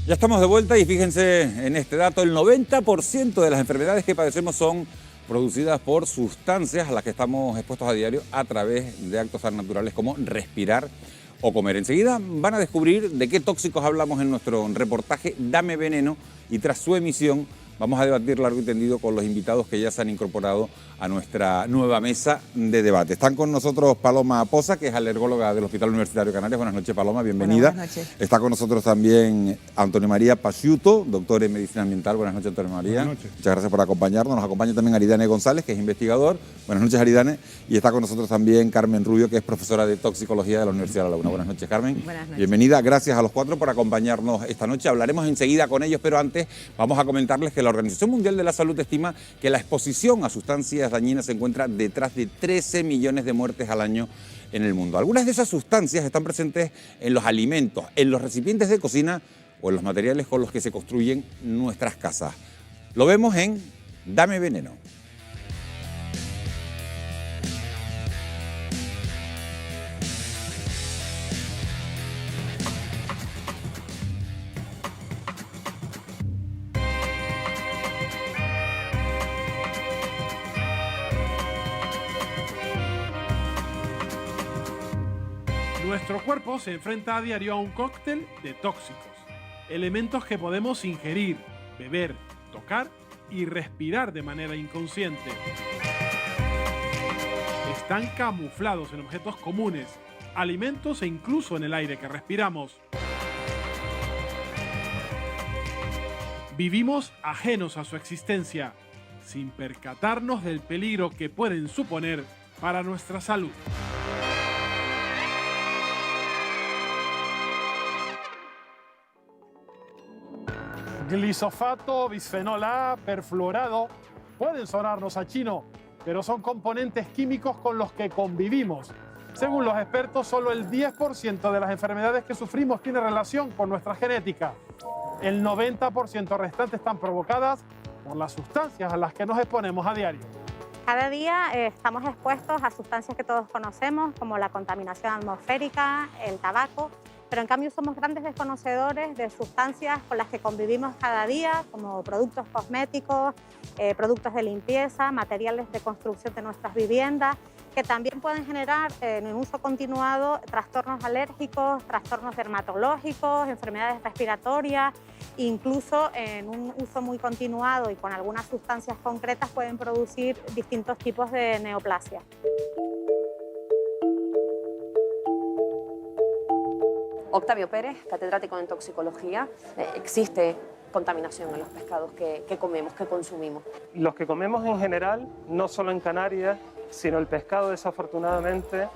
Ya estamos de vuelta y fíjense en este dato, el 90% de las enfermedades que padecemos son producidas por sustancias a las que estamos expuestos a diario a través de actos tan naturales como respirar o comer. Enseguida van a descubrir de qué tóxicos hablamos en nuestro reportaje Dame Veneno, y tras su emisión vamos a debatir largo y tendido con los invitados que ya se han incorporado a nuestra nueva mesa de debate. Están con nosotros Paloma Poza, que es alergóloga del Hospital Universitario de Canarias. Buenas noches, Paloma, bienvenida. Buenas noches. Está con nosotros también Antonio María Pasciuto, doctor en Medicina Ambiental. Buenas noches, Antonio María. Buenas noches. Muchas gracias por acompañarnos. Nos acompaña también Aridane González, que es investigador. Buenas noches, Aridane. Y está con nosotros también Carmen Rubio, que es profesora de toxicología de la Universidad de La Laguna. Buenas noches, Carmen. Buenas noches. Bienvenida. Gracias a los cuatro por acompañarnos esta noche. Hablaremos enseguida con ellos, pero antes vamos a comentarles que la Organización Mundial de la Salud estima que la exposición a sustancias dañinas se encuentra detrás de 13 millones de muertes al año en el mundo. Algunas de esas sustancias están presentes en los alimentos, en los recipientes de cocina o en los materiales con los que se construyen nuestras casas. Lo vemos en Dame Veneno. Nuestro cuerpo se enfrenta a diario a un cóctel de tóxicos, elementos que podemos ingerir, beber, tocar y respirar de manera inconsciente. Están camuflados en objetos comunes, alimentos e incluso en el aire que respiramos. Vivimos ajenos a su existencia, sin percatarnos del peligro que pueden suponer para nuestra salud. Glisofato, bisfenol A, perfluorado, pueden sonarnos a chino, pero son componentes químicos con los que convivimos. Según los expertos, solo el 10% de las enfermedades que sufrimos tiene relación con nuestra genética. El 90% restante están provocadas por las sustancias a las que nos exponemos a diario. Cada día estamos expuestos a sustancias que todos conocemos, como la contaminación atmosférica, el tabaco, pero en cambio somos grandes desconocedores de sustancias con las que convivimos cada día, como productos cosméticos, productos de limpieza, materiales de construcción de nuestras viviendas, que también pueden generar en un uso continuado trastornos alérgicos, trastornos dermatológicos, enfermedades respiratorias, incluso en un uso muy continuado y con algunas sustancias concretas pueden producir distintos tipos de neoplasia. Octavio Pérez, catedrático en toxicología. Existe contaminación en los pescados que comemos, que consumimos. Los que comemos en general, no solo en Canarias, sino el pescado desafortunadamente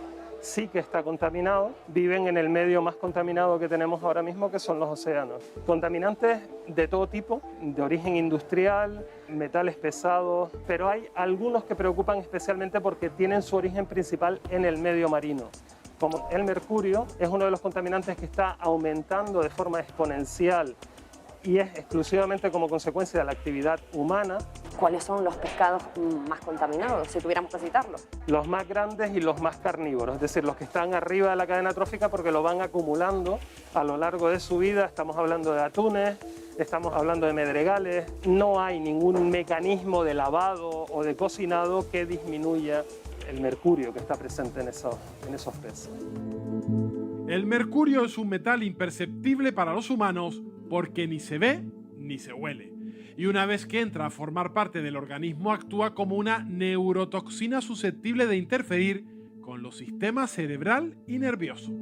sí que está contaminado. Viven en el medio más contaminado que tenemos ahora mismo, que son los océanos. Contaminantes de todo tipo, de origen industrial, metales pesados, pero hay algunos que preocupan especialmente porque tienen su origen principal en el medio marino. Como el mercurio es uno de los contaminantes que está aumentando de forma exponencial y es exclusivamente como consecuencia de la actividad humana. ¿Cuáles son los pescados más contaminados, si tuviéramos que citarlos? Los más grandes y los más carnívoros, es decir, los que están arriba de la cadena trófica porque lo van acumulando a lo largo de su vida. Estamos hablando de atunes, estamos hablando de medregales. No hay ningún mecanismo de lavado o de cocinado que disminuya el mercurio que está presente en esos peces. El mercurio es un metal imperceptible para los humanos porque ni se ve ni se huele. Y una vez que entra a formar parte del organismo actúa como una neurotoxina susceptible de interferir con los sistemas cerebral y nervioso.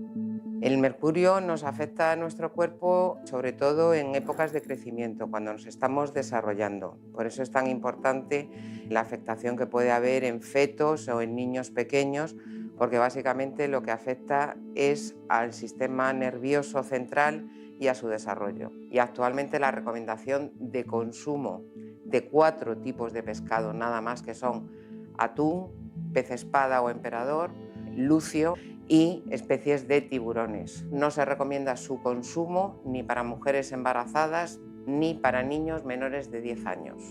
El mercurio nos afecta a nuestro cuerpo sobre todo en épocas de crecimiento, cuando nos estamos desarrollando. Por eso es tan importante la afectación que puede haber en fetos o en niños pequeños, porque básicamente lo que afecta es al sistema nervioso central y a su desarrollo. Y actualmente la recomendación de consumo de 4 tipos de pescado nada más, que son atún, pez espada o emperador, lucio y especies de tiburones. No se recomienda su consumo ni para mujeres embarazadas ni para niños menores de 10 años.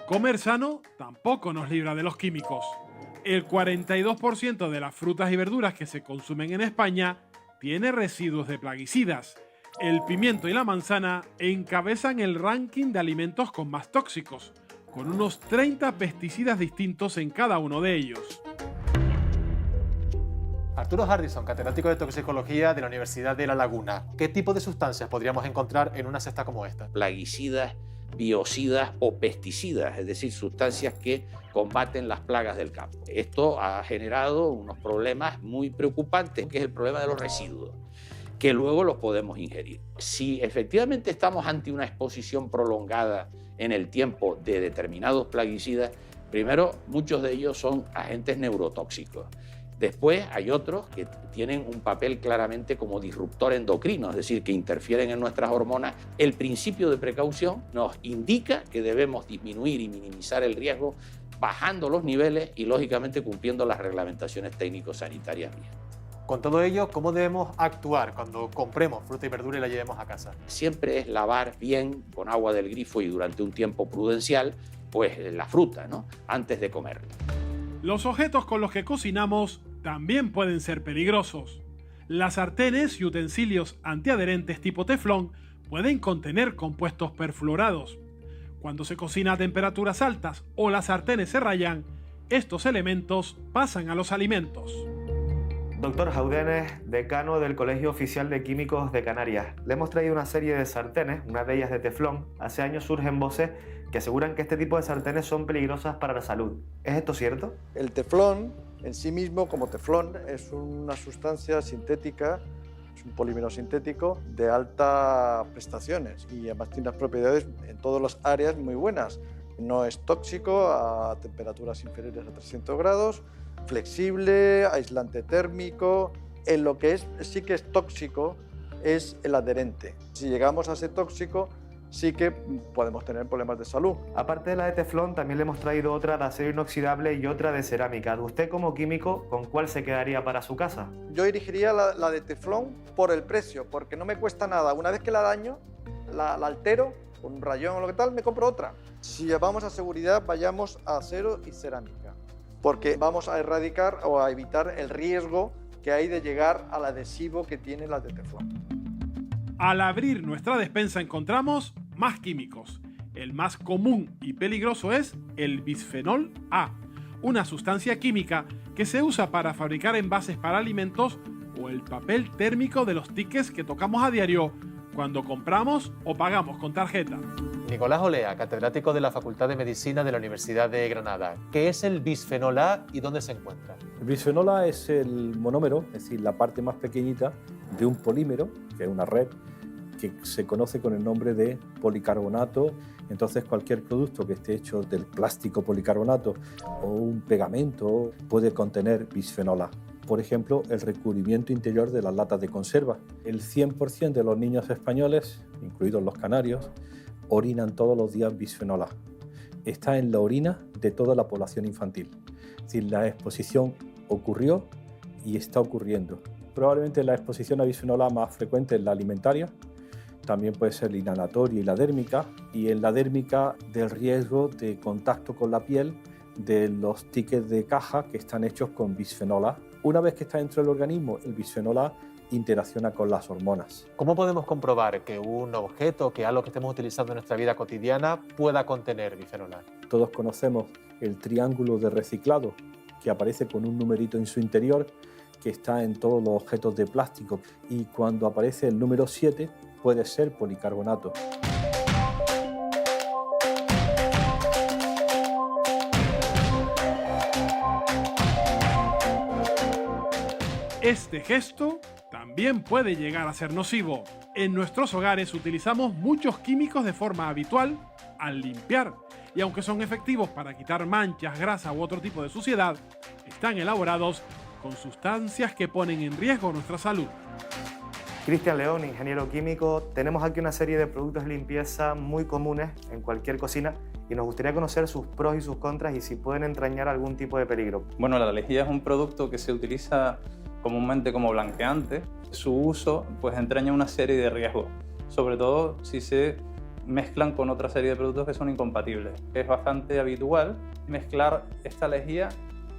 Comer sano tampoco nos libra de los químicos. El 42% de las frutas y verduras que se consumen en España tiene residuos de plaguicidas. El pimiento y la manzana encabezan el ranking de alimentos con más tóxicos, con unos 30 pesticidas distintos en cada uno de ellos. Arturo Hardison, catedrático de toxicología de la Universidad de La Laguna. ¿Qué tipo de sustancias podríamos encontrar en una cesta como esta? Plaguicidas, biocidas o pesticidas, es decir, sustancias que combaten las plagas del campo. Esto ha generado unos problemas muy preocupantes, que es el problema de los residuos, que luego los podemos ingerir. Si efectivamente estamos ante una exposición prolongada en el tiempo de determinados plaguicidas, primero, muchos de ellos son agentes neurotóxicos. Después hay otros que tienen un papel claramente como disruptor endocrino, es decir, que interfieren en nuestras hormonas. El principio de precaución nos indica que debemos disminuir y minimizar el riesgo bajando los niveles y, lógicamente, cumpliendo las reglamentaciones técnico-sanitarias bien. Con todo ello, ¿cómo debemos actuar cuando compremos fruta y verdura y la llevemos a casa? Siempre es lavar bien con agua del grifo y durante un tiempo prudencial, pues la fruta, ¿no?, antes de comerla. Los objetos con los que cocinamos también pueden ser peligrosos. Las sartenes y utensilios antiadherentes tipo teflón pueden contener compuestos perfluorados. Cuando se cocina a temperaturas altas o las sartenes se rayan, estos elementos pasan a los alimentos. Doctor Jaudenes, decano del Colegio Oficial de Químicos de Canarias. Le hemos traído una serie de sartenes, una de ellas de teflón. Hace años surgen voces que aseguran que este tipo de sartenes son peligrosas para la salud. ¿Es esto cierto? El teflón en sí mismo, como teflón, es una sustancia sintética, es un polímero sintético de altas prestaciones y además tiene unas propiedades en todas las áreas muy buenas. No es tóxico a temperaturas inferiores a 300 grados, flexible, aislante térmico. En lo que sí que es tóxico es el adherente. Si llegamos a ser tóxico, sí que podemos tener problemas de salud. Aparte de la de teflón, también le hemos traído otra de acero inoxidable y otra de cerámica. Usted, como químico, ¿con cuál se quedaría para su casa? Yo elegiría la de teflón por el precio, porque no me cuesta nada. Una vez que la daño, la altero, con un rayón o lo que tal, me compro otra. Si vamos a seguridad, vayamos a acero y cerámica, porque vamos a erradicar o a evitar el riesgo que hay de llegar al adhesivo que tiene la de teflón. Al abrir nuestra despensa encontramos más químicos. El más común y peligroso es el bisfenol A, una sustancia química que se usa para fabricar envases para alimentos o el papel térmico de los tickets que tocamos a diario cuando compramos o pagamos con tarjeta. Nicolás Olea, catedrático de la Facultad de Medicina de la Universidad de Granada. ¿Qué es el bisfenol A y dónde se encuentra? El bisfenol A es el monómero, es decir, la parte más pequeñita de un polímero, que es una red, que se conoce con el nombre de policarbonato. Entonces, cualquier producto que esté hecho del plástico policarbonato o un pegamento puede contener bisfenol A. Por ejemplo, el recubrimiento interior de las latas de conserva. El 100% de los niños españoles, incluidos los canarios, orinan todos los días bisfenol A. Está en la orina de toda la población infantil. Es decir, la exposición ocurrió y está ocurriendo. Probablemente la exposición a bisfenol A más frecuente es la alimentaria, también puede ser la inhalatoria y la dérmica, y en la dérmica del riesgo de contacto con la piel de los tickets de caja que están hechos con bisfenol A. Una vez que está dentro del organismo, el bisfenol A interacciona con las hormonas. ¿Cómo podemos comprobar que un objeto, que algo que estemos utilizando en nuestra vida cotidiana pueda contener bisfenol A? Todos conocemos el triángulo de reciclado que aparece con un numerito en su interior que está en todos los objetos de plástico, y cuando aparece el número 7 puede ser policarbonato. Este gesto también puede llegar a ser nocivo. En nuestros hogares utilizamos muchos químicos de forma habitual al limpiar, y aunque son efectivos para quitar manchas, grasa u otro tipo de suciedad, están elaborados con sustancias que ponen en riesgo nuestra salud. Cristian León, ingeniero químico. Tenemos aquí una serie de productos de limpieza muy comunes en cualquier cocina y nos gustaría conocer sus pros y sus contras y si pueden entrañar algún tipo de peligro. Bueno, la lejía es un producto que se utiliza comúnmente como blanqueante. Su uso pues entraña una serie de riesgos, sobre todo si se mezclan con otra serie de productos que son incompatibles. Es bastante habitual mezclar esta lejía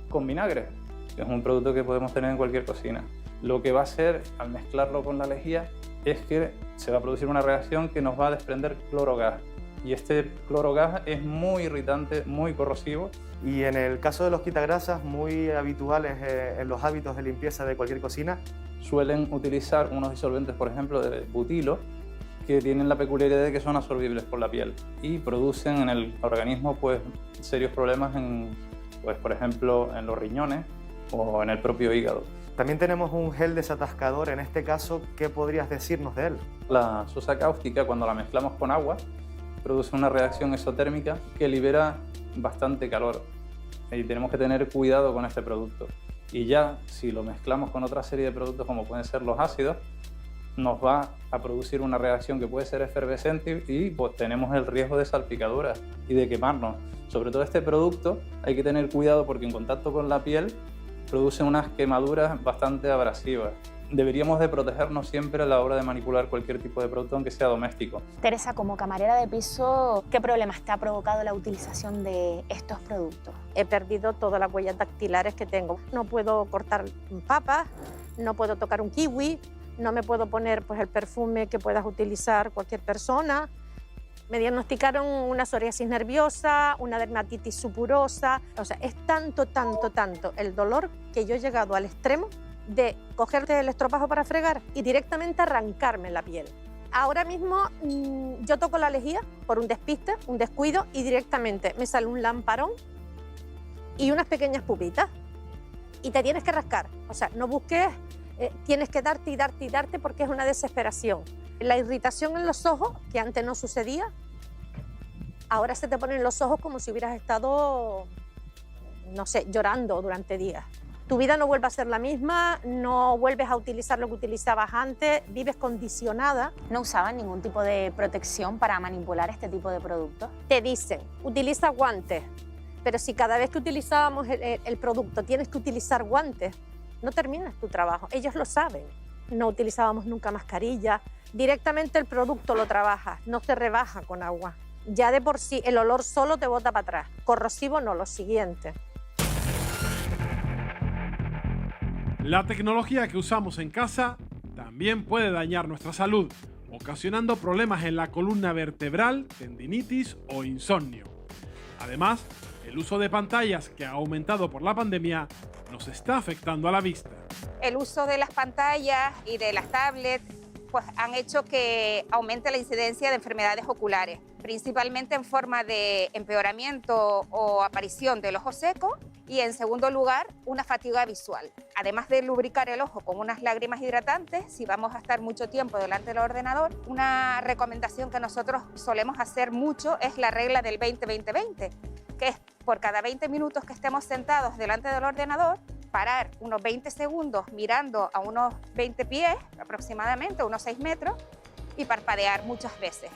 con vinagre, que es un producto que podemos tener en cualquier cocina. Lo que va a hacer al mezclarlo con la lejía es que se va a producir una reacción que nos va a desprender clorogas. Y este clorogas es muy irritante, muy corrosivo. Y en el caso de los quitagrasas, muy habituales en los hábitos de limpieza de cualquier cocina, suelen utilizar unos disolventes, por ejemplo, de butilo, que tienen la peculiaridad de que son absorbibles por la piel y producen en el organismo pues, serios problemas, pues, por ejemplo, en los riñones o en el propio hígado. También tenemos un gel desatascador. En este caso, ¿qué podrías decirnos de él? La sosa cáustica, cuando la mezclamos con agua, produce una reacción exotérmica que libera bastante calor y tenemos que tener cuidado con este producto. Y ya si lo mezclamos con otra serie de productos como pueden ser los ácidos, nos va a producir una reacción que puede ser efervescente y pues tenemos el riesgo de salpicaduras y de quemarnos. Sobre todo este producto hay que tener cuidado porque en contacto con la piel produce unas quemaduras bastante abrasivas. Deberíamos de protegernos siempre a la hora de manipular cualquier tipo de producto, aunque sea doméstico. Teresa, como camarera de piso, ¿qué problemas te ha provocado la utilización de estos productos? He perdido todas las huellas dactilares que tengo. No puedo cortar papas, no puedo tocar un kiwi, no me puedo poner pues, el perfume que puedas utilizar cualquier persona. Me diagnosticaron una psoriasis nerviosa, una dermatitis supurosa. O sea, es tanto el dolor que yo he llegado al extremo de cogerte el estropajo para fregar y directamente arrancarme la piel. Ahora mismo yo toco la lejía por un despiste, un descuido y directamente me sale un lamparón y unas pequeñas pupitas y te tienes que rascar. O sea, no busques, tienes que darte y darte y darte porque es una desesperación. La irritación en los ojos, que antes no sucedía, ahora se te ponen los ojos como si hubieras estado, no sé, llorando durante días. Tu vida no vuelve a ser la misma, no vuelves a utilizar lo que utilizabas antes, vives condicionada. ¿No usaban ningún tipo de protección para manipular este tipo de productos? Te dicen, utiliza guantes, pero si cada vez que utilizábamos el producto tienes que utilizar guantes, no terminas tu trabajo. Ellos lo saben. No utilizábamos nunca mascarilla. Directamente el producto lo trabajas, no se rebaja con agua. Ya de por sí el olor solo te bota para atrás. Corrosivo no, lo siguiente. La tecnología que usamos en casa también puede dañar nuestra salud, ocasionando problemas en la columna vertebral, tendinitis o insomnio. Además, el uso de pantallas que ha aumentado por la pandemia nos está afectando a la vista. El uso de las pantallas y de las tablets pues, han hecho que aumente la incidencia de enfermedades oculares, principalmente en forma de empeoramiento o aparición del ojo seco y, en segundo lugar, una fatiga visual. Además de lubricar el ojo con unas lágrimas hidratantes, si vamos a estar mucho tiempo delante del ordenador, una recomendación que nosotros solemos hacer mucho es la regla del 20-20-20, que es por cada 20 minutos que estemos sentados delante del ordenador, parar unos 20 segundos mirando a unos 20 pies, aproximadamente, unos 6 metros, y parpadear muchas veces.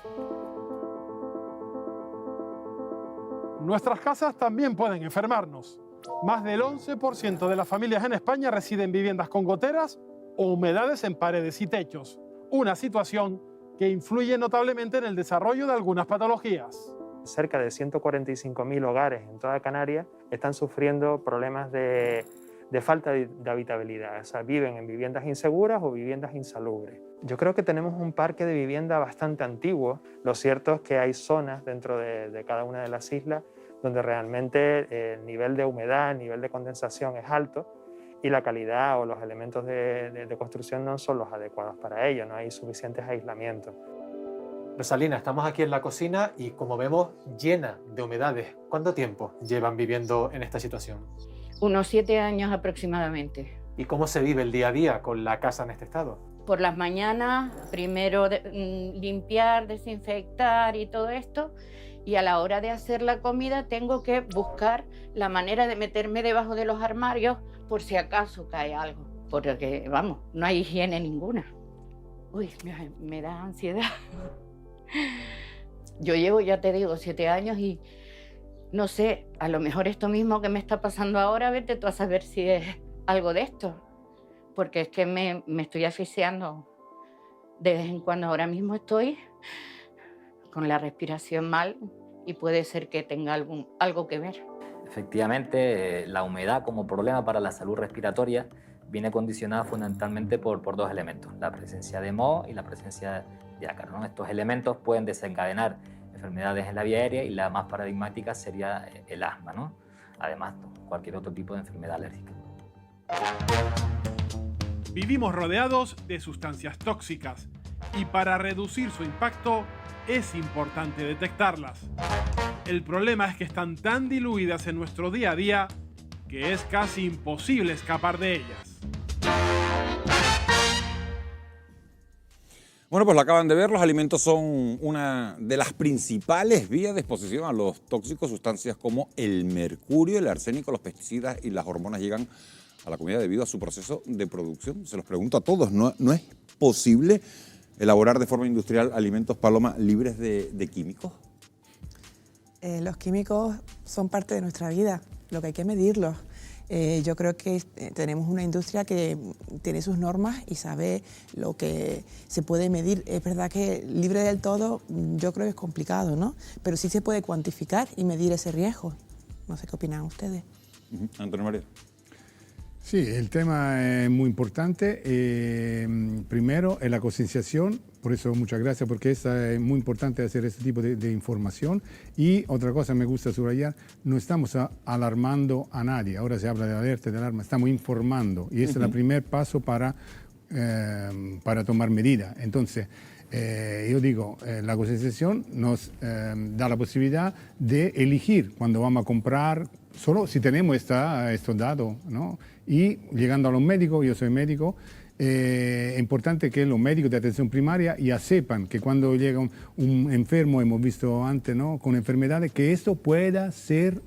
Nuestras casas también pueden enfermarnos. Más del 11% de las familias en España residen en viviendas con goteras o humedades en paredes y techos, una situación que influye notablemente en el desarrollo de algunas patologías. Cerca de 145.000 hogares en toda Canarias están sufriendo problemas de falta de habitabilidad, o sea, viven en viviendas inseguras o viviendas insalubres. Yo creo que tenemos un parque de vivienda bastante antiguo. Lo cierto es que hay zonas dentro de cada una de las islas donde realmente el nivel de humedad, el nivel de condensación es alto y la calidad o los elementos de construcción no son los adecuados para ello, no hay suficientes aislamientos. Rosalina, estamos aquí en la cocina y, como vemos, llena de humedades. ¿Cuánto tiempo llevan viviendo en esta situación? Unos 7 años aproximadamente. ¿Y cómo se vive el día a día con la casa en este estado? Por las mañanas, primero limpiar, desinfectar y todo esto, y a la hora de hacer la comida tengo que buscar la manera de meterme debajo de los armarios por si acaso cae algo, porque, vamos, no hay higiene ninguna. Uy, me da ansiedad. Yo llevo, ya te digo, 7 años y no sé, a lo mejor esto mismo que me está pasando ahora, vete tú a saber si es algo de esto, porque es que me estoy asfixiando de vez en cuando. Ahora mismo estoy con la respiración mal y puede ser que tenga algo que ver. Efectivamente, la humedad como problema para la salud respiratoria viene condicionada fundamentalmente por dos elementos, la presencia de moho y la presencia de ácaro, ¿no? Estos elementos pueden desencadenar enfermedades en la vía aérea y la más paradigmática sería el asma, ¿no? Además, cualquier otro tipo de enfermedad alérgica. Vivimos rodeados de sustancias tóxicas y para reducir su impacto es importante detectarlas. El problema es que están tan diluidas en nuestro día a día que es casi imposible escapar de ellas. Bueno, pues lo acaban de ver, los alimentos son una de las principales vías de exposición a los tóxicos, sustancias como el mercurio, el arsénico, los pesticidas y las hormonas llegan a la comida debido a su proceso de producción. Se los pregunto a todos, ¿no es posible elaborar de forma industrial alimentos, Paloma, libres de químicos? Los químicos son parte de nuestra vida, lo que hay que medirlos. Yo creo que tenemos una industria que tiene sus normas y sabe lo que se puede medir. Es verdad que libre del todo yo creo que es complicado, ¿no? Pero sí se puede cuantificar y medir ese riesgo. No sé qué opinan ustedes. Antonio María. Sí, el tema es muy importante. Primero, es la concienciación. Por eso, muchas gracias, porque es muy importante hacer este tipo de información. Y otra cosa me gusta subrayar, no estamos alarmando a nadie. Ahora se habla de alerta, de alarma, estamos informando. Y ese es el primer paso para tomar medidas. Entonces, yo digo, la concienciación nos da la posibilidad de elegir cuando vamos a comprar, solo si tenemos estos datos, ¿no? Y llegando a los médicos, yo soy médico, es importante que los médicos de atención primaria ya sepan que cuando llega un enfermo, hemos visto antes, ¿no?, con enfermedades, que esto pueda ser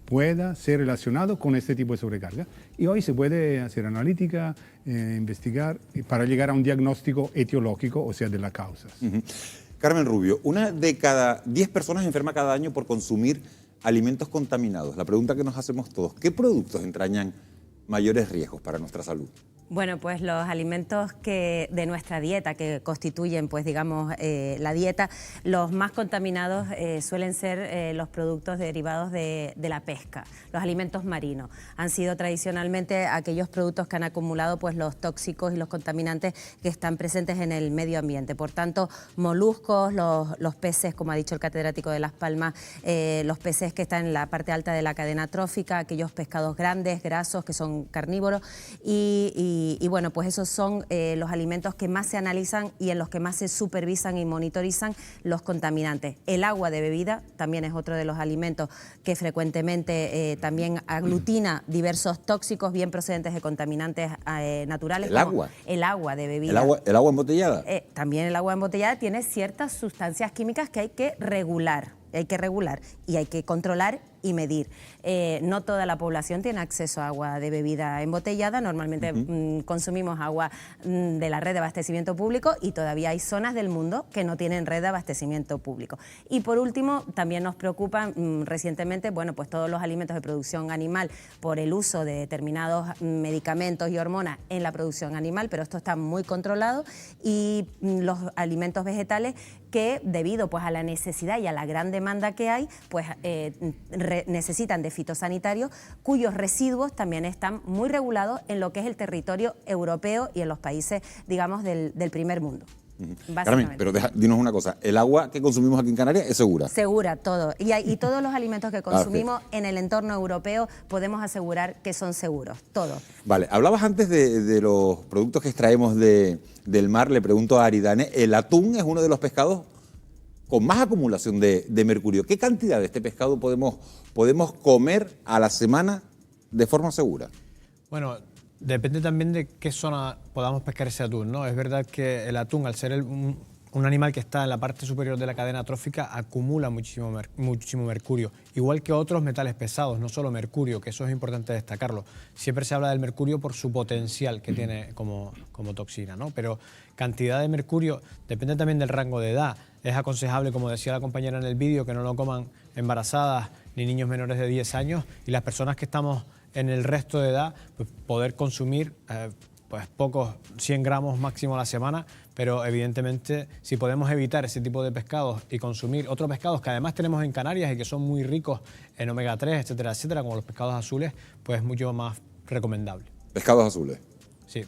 relacionado con este tipo de sobrecarga. Y hoy se puede hacer analítica, investigar, para llegar a un diagnóstico etiológico, o sea, de las causas. Carmen Rubio, 1 de cada 10 personas enferma cada año por consumir alimentos contaminados. La pregunta que nos hacemos todos, ¿qué productos entrañan mayores riesgos para nuestra salud? Bueno, pues los alimentos de nuestra dieta, que constituyen, pues digamos, la dieta, los más contaminados suelen ser los productos derivados de la pesca, los alimentos marinos. Han sido tradicionalmente aquellos productos que han acumulado pues los tóxicos y los contaminantes que están presentes en el medio ambiente. Por tanto, moluscos, los peces, como ha dicho el catedrático de Las Palmas, los peces que están en la parte alta de la cadena trófica, aquellos pescados grandes, grasos, que son carnívoros, y bueno, pues esos son los alimentos que más se analizan y en los que más se supervisan y monitorizan los contaminantes. El agua de bebida también es otro de los alimentos que frecuentemente también aglutina diversos tóxicos bien procedentes de contaminantes naturales. ¿El agua? El agua de bebida. ¿El agua embotellada? También el agua embotellada tiene ciertas sustancias químicas que hay que regular y hay que controlar y medir. No toda la población tiene acceso a agua de bebida embotellada. Normalmente consumimos agua de la red de abastecimiento público y todavía hay zonas del mundo que no tienen red de abastecimiento público. Y por último, también nos preocupan recientemente, bueno, pues todos los alimentos de producción animal por el uso de determinados medicamentos y hormonas en la producción animal, pero esto está muy controlado, y los alimentos vegetales que, debido pues a la necesidad y a la gran demanda que hay, pues necesitan de fitosanitarios cuyos residuos también están muy regulados en lo que es el territorio europeo y en los países, digamos, del primer mundo. Carmen, pero dinos una cosa, ¿el agua que consumimos aquí en Canarias es segura? Segura, todo. Y todos los alimentos que consumimos en el entorno europeo podemos asegurar que son seguros, todos. Vale, hablabas antes de los productos que extraemos del mar. Le pregunto a Aridane, el atún es uno de los pescados con más acumulación de mercurio. ¿Qué cantidad de este pescado podemos comer a la semana de forma segura? Bueno, depende también de qué zona podamos pescar ese atún, ¿no? Es verdad que el atún, al ser un animal que está en la parte superior de la cadena trófica, acumula muchísimo mercurio, igual que otros metales pesados, no solo mercurio, que eso es importante destacarlo. Siempre se habla del mercurio por su potencial que tiene como toxina, ¿no? Pero cantidad de mercurio depende también del rango de edad. Es aconsejable, como decía la compañera en el vídeo, que no lo coman embarazadas ni niños menores de 10 años, y las personas que estamos en el resto de edad, pues poder consumir pues pocos 100 gramos máximo a la semana, pero evidentemente si podemos evitar ese tipo de pescados y consumir otros pescados que además tenemos en Canarias y que son muy ricos en omega 3, etcétera, etcétera, como los pescados azules, pues es mucho más recomendable. Pescados azules. Sí.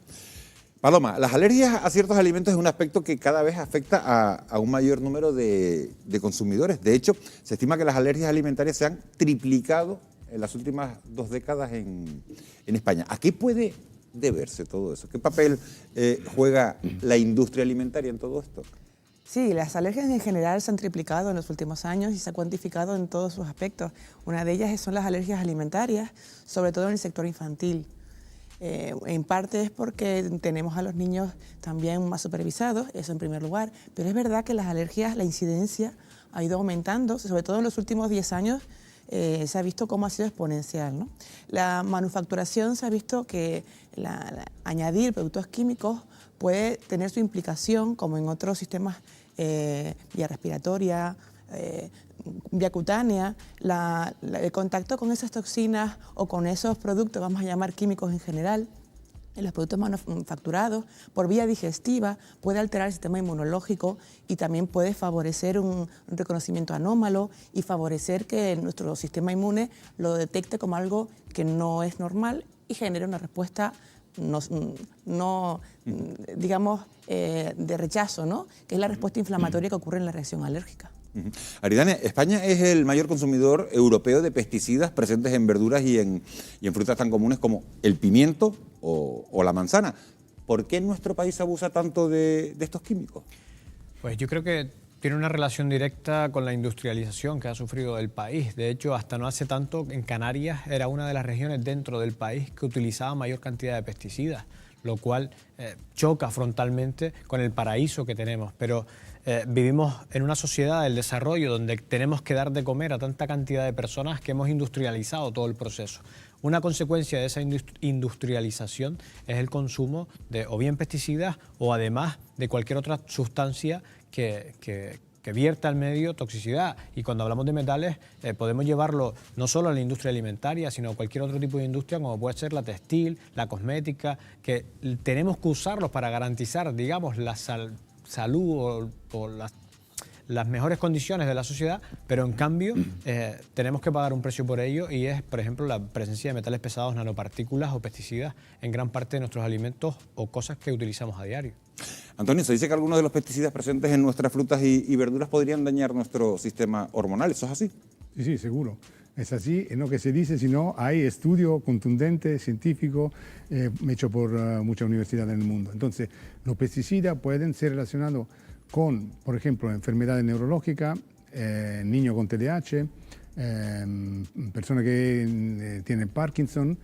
Paloma, las alergias a ciertos alimentos es un aspecto que cada vez afecta a un mayor número de consumidores. De hecho, se estima que las alergias alimentarias se han triplicado en las últimas 2 décadas en España. ¿A qué puede deberse todo eso? ¿Qué papel juega la industria alimentaria en todo esto? Sí, las alergias en general se han triplicado en los últimos años y se ha cuantificado en todos sus aspectos. Una de ellas son las alergias alimentarias, sobre todo en el sector infantil. En parte es porque tenemos a los niños también más supervisados, eso en primer lugar, pero es verdad que las alergias, la incidencia ha ido aumentando, sobre todo en los últimos 10 años se ha visto cómo ha sido exponencial, ¿no? La manufacturación se ha visto que añadir productos químicos puede tener su implicación, como en otros sistemas, vía respiratoria, vía cutánea, el contacto con esas toxinas o con esos productos, vamos a llamar químicos en general, en los productos manufacturados, por vía digestiva, puede alterar el sistema inmunológico y también puede favorecer un reconocimiento anómalo y favorecer que nuestro sistema inmune lo detecte como algo que no es normal y genere una respuesta digamos, de rechazo, ¿no? Que es la respuesta inflamatoria que ocurre en la reacción alérgica. Aridane, España es el mayor consumidor europeo de pesticidas presentes en verduras y en frutas tan comunes como el pimiento o la manzana. ¿Por qué en nuestro país se abusa tanto de estos químicos? Pues yo creo que tiene una relación directa con la industrialización que ha sufrido el país. De hecho, hasta no hace tanto, en Canarias era una de las regiones dentro del país que utilizaba mayor cantidad de pesticidas, lo cual choca frontalmente con el paraíso que tenemos. Pero vivimos en una sociedad del desarrollo donde tenemos que dar de comer a tanta cantidad de personas que hemos industrializado todo el proceso. Una consecuencia de esa industrialización es el consumo de o bien pesticidas o además de cualquier otra sustancia que vierta al medio toxicidad. Y cuando hablamos de metales podemos llevarlo no solo a la industria alimentaria, sino a cualquier otro tipo de industria como puede ser la textil, la cosmética, que tenemos que usarlos para garantizar, digamos, la salud o las mejores condiciones de la sociedad, pero en cambio tenemos que pagar un precio por ello y es, por ejemplo, la presencia de metales pesados, nanopartículas o pesticidas en gran parte de nuestros alimentos o cosas que utilizamos a diario. Antonio, se dice que algunos de los pesticidas presentes en nuestras frutas y verduras podrían dañar nuestro sistema hormonal. ¿Eso es así? Sí, sí, seguro. Es así, es lo que se dice, sino hay estudio contundente, científico, hecho por muchas universidades en el mundo. Entonces, los pesticidas pueden ser relacionados con, por ejemplo, enfermedades neurológicas, niños con TDAH, personas que tienen Parkinson.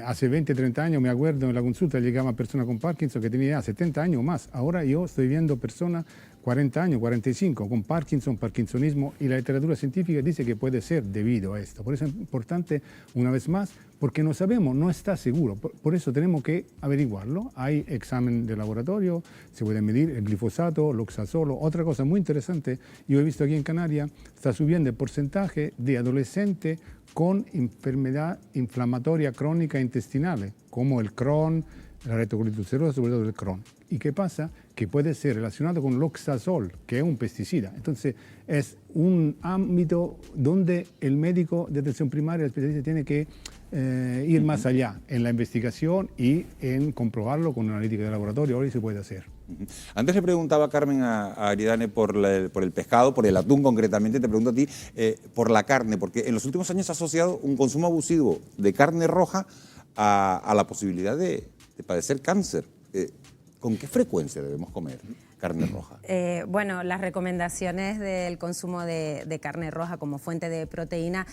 Hace 20, 30 años, me acuerdo, en la consulta llegaban personas con Parkinson que tenían 70 años o más. Ahora yo estoy viendo personas 40 años, 45, con Parkinson, parkinsonismo, y la literatura científica dice que puede ser debido a esto. Por eso es importante, una vez más, porque no sabemos, no está seguro. Por eso tenemos que averiguarlo. Hay examen de laboratorio, se puede medir el glifosato, el oxazolo. Otra cosa muy interesante, yo he visto aquí en Canarias, está subiendo el porcentaje de adolescentes con enfermedad inflamatoria crónica intestinal, como el Crohn, la retocolitis ulcerosa, sobre todo el Crohn. ¿Y qué pasa? Que puede ser relacionado con el oxazol, que es un pesticida. Entonces, es un ámbito donde el médico de atención primaria, el especialista, tiene que ir más allá en la investigación y en comprobarlo con una analítica de laboratorio. Ahora se puede hacer. Antes le preguntaba a Carmen a Aridane por el pescado, por el atún concretamente, te pregunto a ti por la carne, porque en los últimos años se ha asociado un consumo abusivo de carne roja a la posibilidad de padecer cáncer. ¿Con qué frecuencia debemos comer carne roja? Bueno, las recomendaciones del consumo de carne roja como fuente de proteína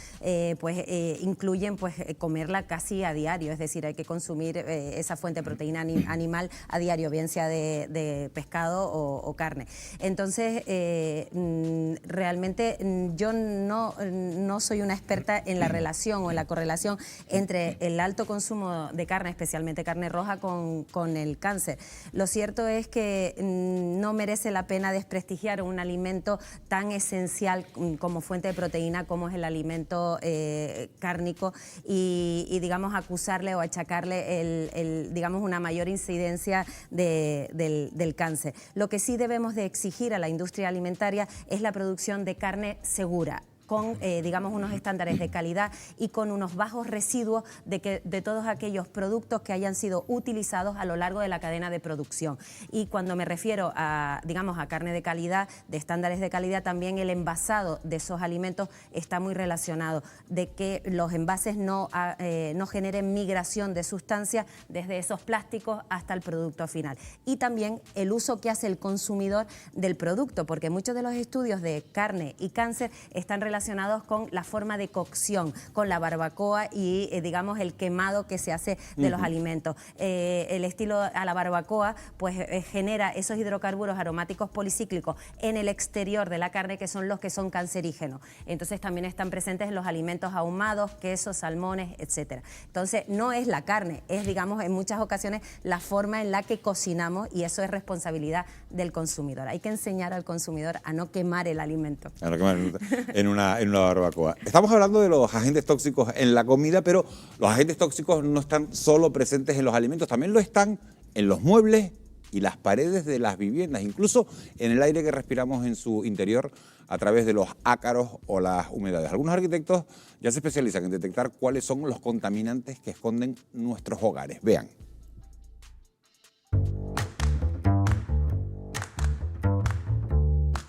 incluyen comerla casi a diario, es decir, hay que consumir esa fuente de proteína animal a diario, bien sea de pescado o carne. Entonces, realmente yo no soy una experta en la relación o en la correlación entre el alto consumo de carne, especialmente carne roja, con el cáncer. Lo cierto es que no merece la pena desprestigiar un alimento tan esencial como fuente de proteína como es el alimento cárnico y digamos, acusarle o achacarle digamos, una mayor incidencia del cáncer. Lo que sí debemos de exigir a la industria alimentaria es la producción de carne segura, con, digamos, unos estándares de calidad y con unos bajos residuos de todos aquellos productos que hayan sido utilizados a lo largo de la cadena de producción. Y cuando me refiero a, digamos, a carne de calidad, de estándares de calidad, también el envasado de esos alimentos está muy relacionado, de que los envases no generen migración de sustancias desde esos plásticos hasta el producto final. Y también el uso que hace el consumidor del producto, porque muchos de los estudios de carne y cáncer están relacionados con la forma de cocción, con la barbacoa y, digamos, el quemado que se hace de los alimentos. El estilo a la barbacoa pues genera esos hidrocarburos aromáticos policíclicos en el exterior de la carne, que son los que son cancerígenos. Entonces también están presentes en los alimentos ahumados, quesos, salmones, etcétera. Entonces no es la carne, es, digamos, en muchas ocasiones la forma en la que cocinamos, y eso es responsabilidad del consumidor. Hay que enseñar al consumidor a no quemar el alimento. A no quemar en una barbacoa. Estamos hablando de los agentes tóxicos en la comida, pero los agentes tóxicos no están solo presentes en los alimentos, también lo están en los muebles y las paredes de las viviendas, incluso en el aire que respiramos en su interior a través de los ácaros o las humedades. Algunos arquitectos ya se especializan en detectar cuáles son los contaminantes que esconden nuestros hogares. Vean.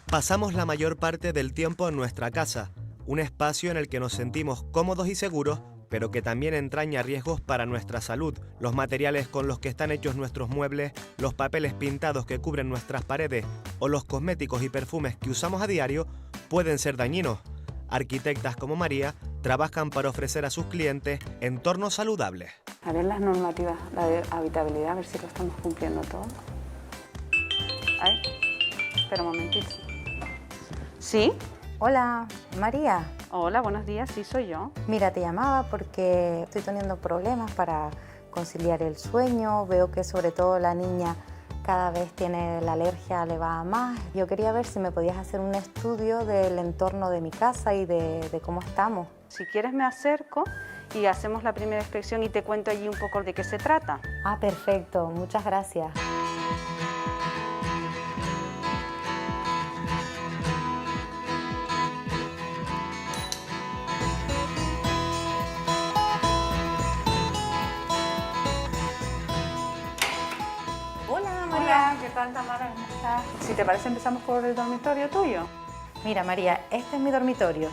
Pasamos la mayor parte del tiempo en nuestra casa, un espacio en el que nos sentimos cómodos y seguros, pero que también entraña riesgos para nuestra salud. Los materiales con los que están hechos nuestros muebles, los papeles pintados que cubren nuestras paredes o los cosméticos y perfumes que usamos a diario pueden ser dañinos. Arquitectas como María trabajan para ofrecer a sus clientes entornos saludables. A ver las normativas, la de habitabilidad, a ver si lo estamos cumpliendo todo. Ay, espera un momentito. ¿Sí? Hola, María. Hola, buenos días, sí soy yo. Mira, te llamaba porque estoy teniendo problemas para conciliar el sueño. Veo que sobre todo la niña cada vez tiene la alergia, le va a más. Yo quería ver si me podías hacer un estudio del entorno de mi casa y de cómo estamos. Si quieres me acerco y hacemos la primera inspección y te cuento allí un poco de qué se trata. Ah, perfecto, muchas gracias. Hola, ¿qué tal, Tamara? ¿Cómo estás? Si te parece, empezamos por el dormitorio tuyo. Mira, María, este es mi dormitorio.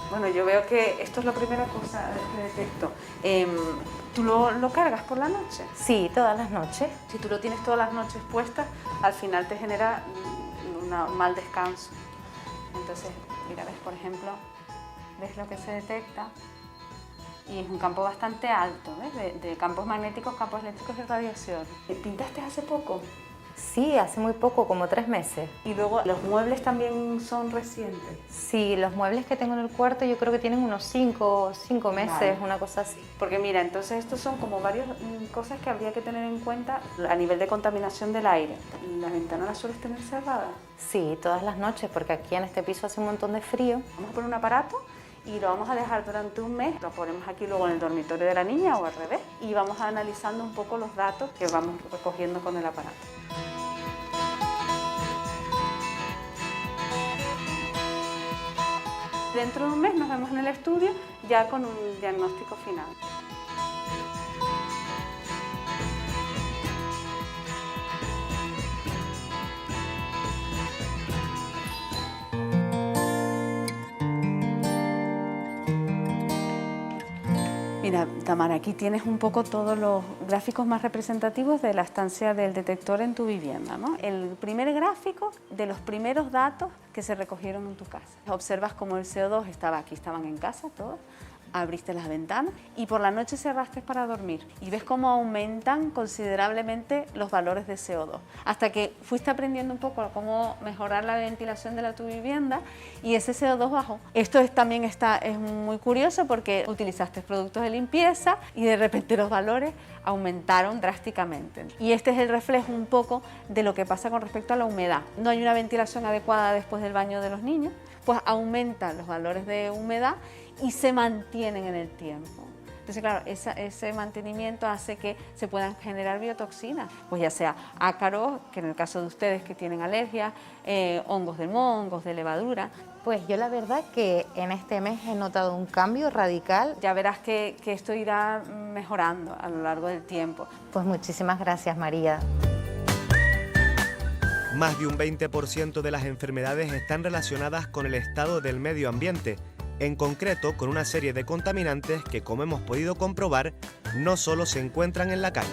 Bueno, yo veo que esto es la primera cosa que detecto. ¿Tú lo cargas por la noche? Sí, todas las noches. Si tú lo tienes todas las noches puestas, al final te genera un mal descanso. Entonces, mira, ves, por ejemplo, ves lo que se detecta. Y es un campo bastante alto, ¿ves? De campos magnéticos, campos eléctricos y radiación. ¿Pintaste hace poco? Sí, hace muy poco, como 3 meses. ¿Y luego los muebles también son recientes? Sí, los muebles que tengo en el cuarto yo creo que tienen unos 5 meses, vale. Una cosa así. Porque mira, entonces estos son como varias cosas que habría que tener en cuenta a nivel de contaminación del aire. ¿Las ventanas las sueles tener cerradas? Sí, todas las noches, porque aquí en este piso hace un montón de frío. Vamos a poner un aparato y lo vamos a dejar durante un mes, lo ponemos aquí luego en el dormitorio de la niña o al revés, y vamos analizando un poco los datos que vamos recogiendo con el aparato. Dentro de un mes nos vemos en el estudio ya con un diagnóstico final. Mira, Tamara, aquí tienes un poco todos los gráficos más representativos de la estancia del detector en tu vivienda, ¿no? El primer gráfico de los primeros datos que se recogieron en tu casa. Observas cómo el CO2 estaba aquí, estaban en casa todos, abriste las ventanas y por la noche cerraste para dormir y ves cómo aumentan considerablemente los valores de CO2, hasta que fuiste aprendiendo un poco cómo mejorar la ventilación de tu vivienda y ese CO2 bajó. Esto también es muy curioso porque utilizaste productos de limpieza y de repente los valores aumentaron drásticamente. Y este es el reflejo un poco de lo que pasa con respecto a la humedad. No hay una ventilación adecuada después del baño de los niños, pues aumentan los valores de humedad y se mantienen en el tiempo. Entonces, claro, ese mantenimiento hace que se puedan generar biotoxinas, pues ya sea ácaros, que en el caso de ustedes que tienen alergias, hongos del moho, hongos de levadura. Pues yo la verdad que en este mes he notado un cambio radical. Ya verás que esto irá mejorando a lo largo del tiempo. Pues muchísimas gracias, María. Más de un 20% de las enfermedades están relacionadas con el estado del medio ambiente, en concreto con una serie de contaminantes que, como hemos podido comprobar, no solo se encuentran en la calle.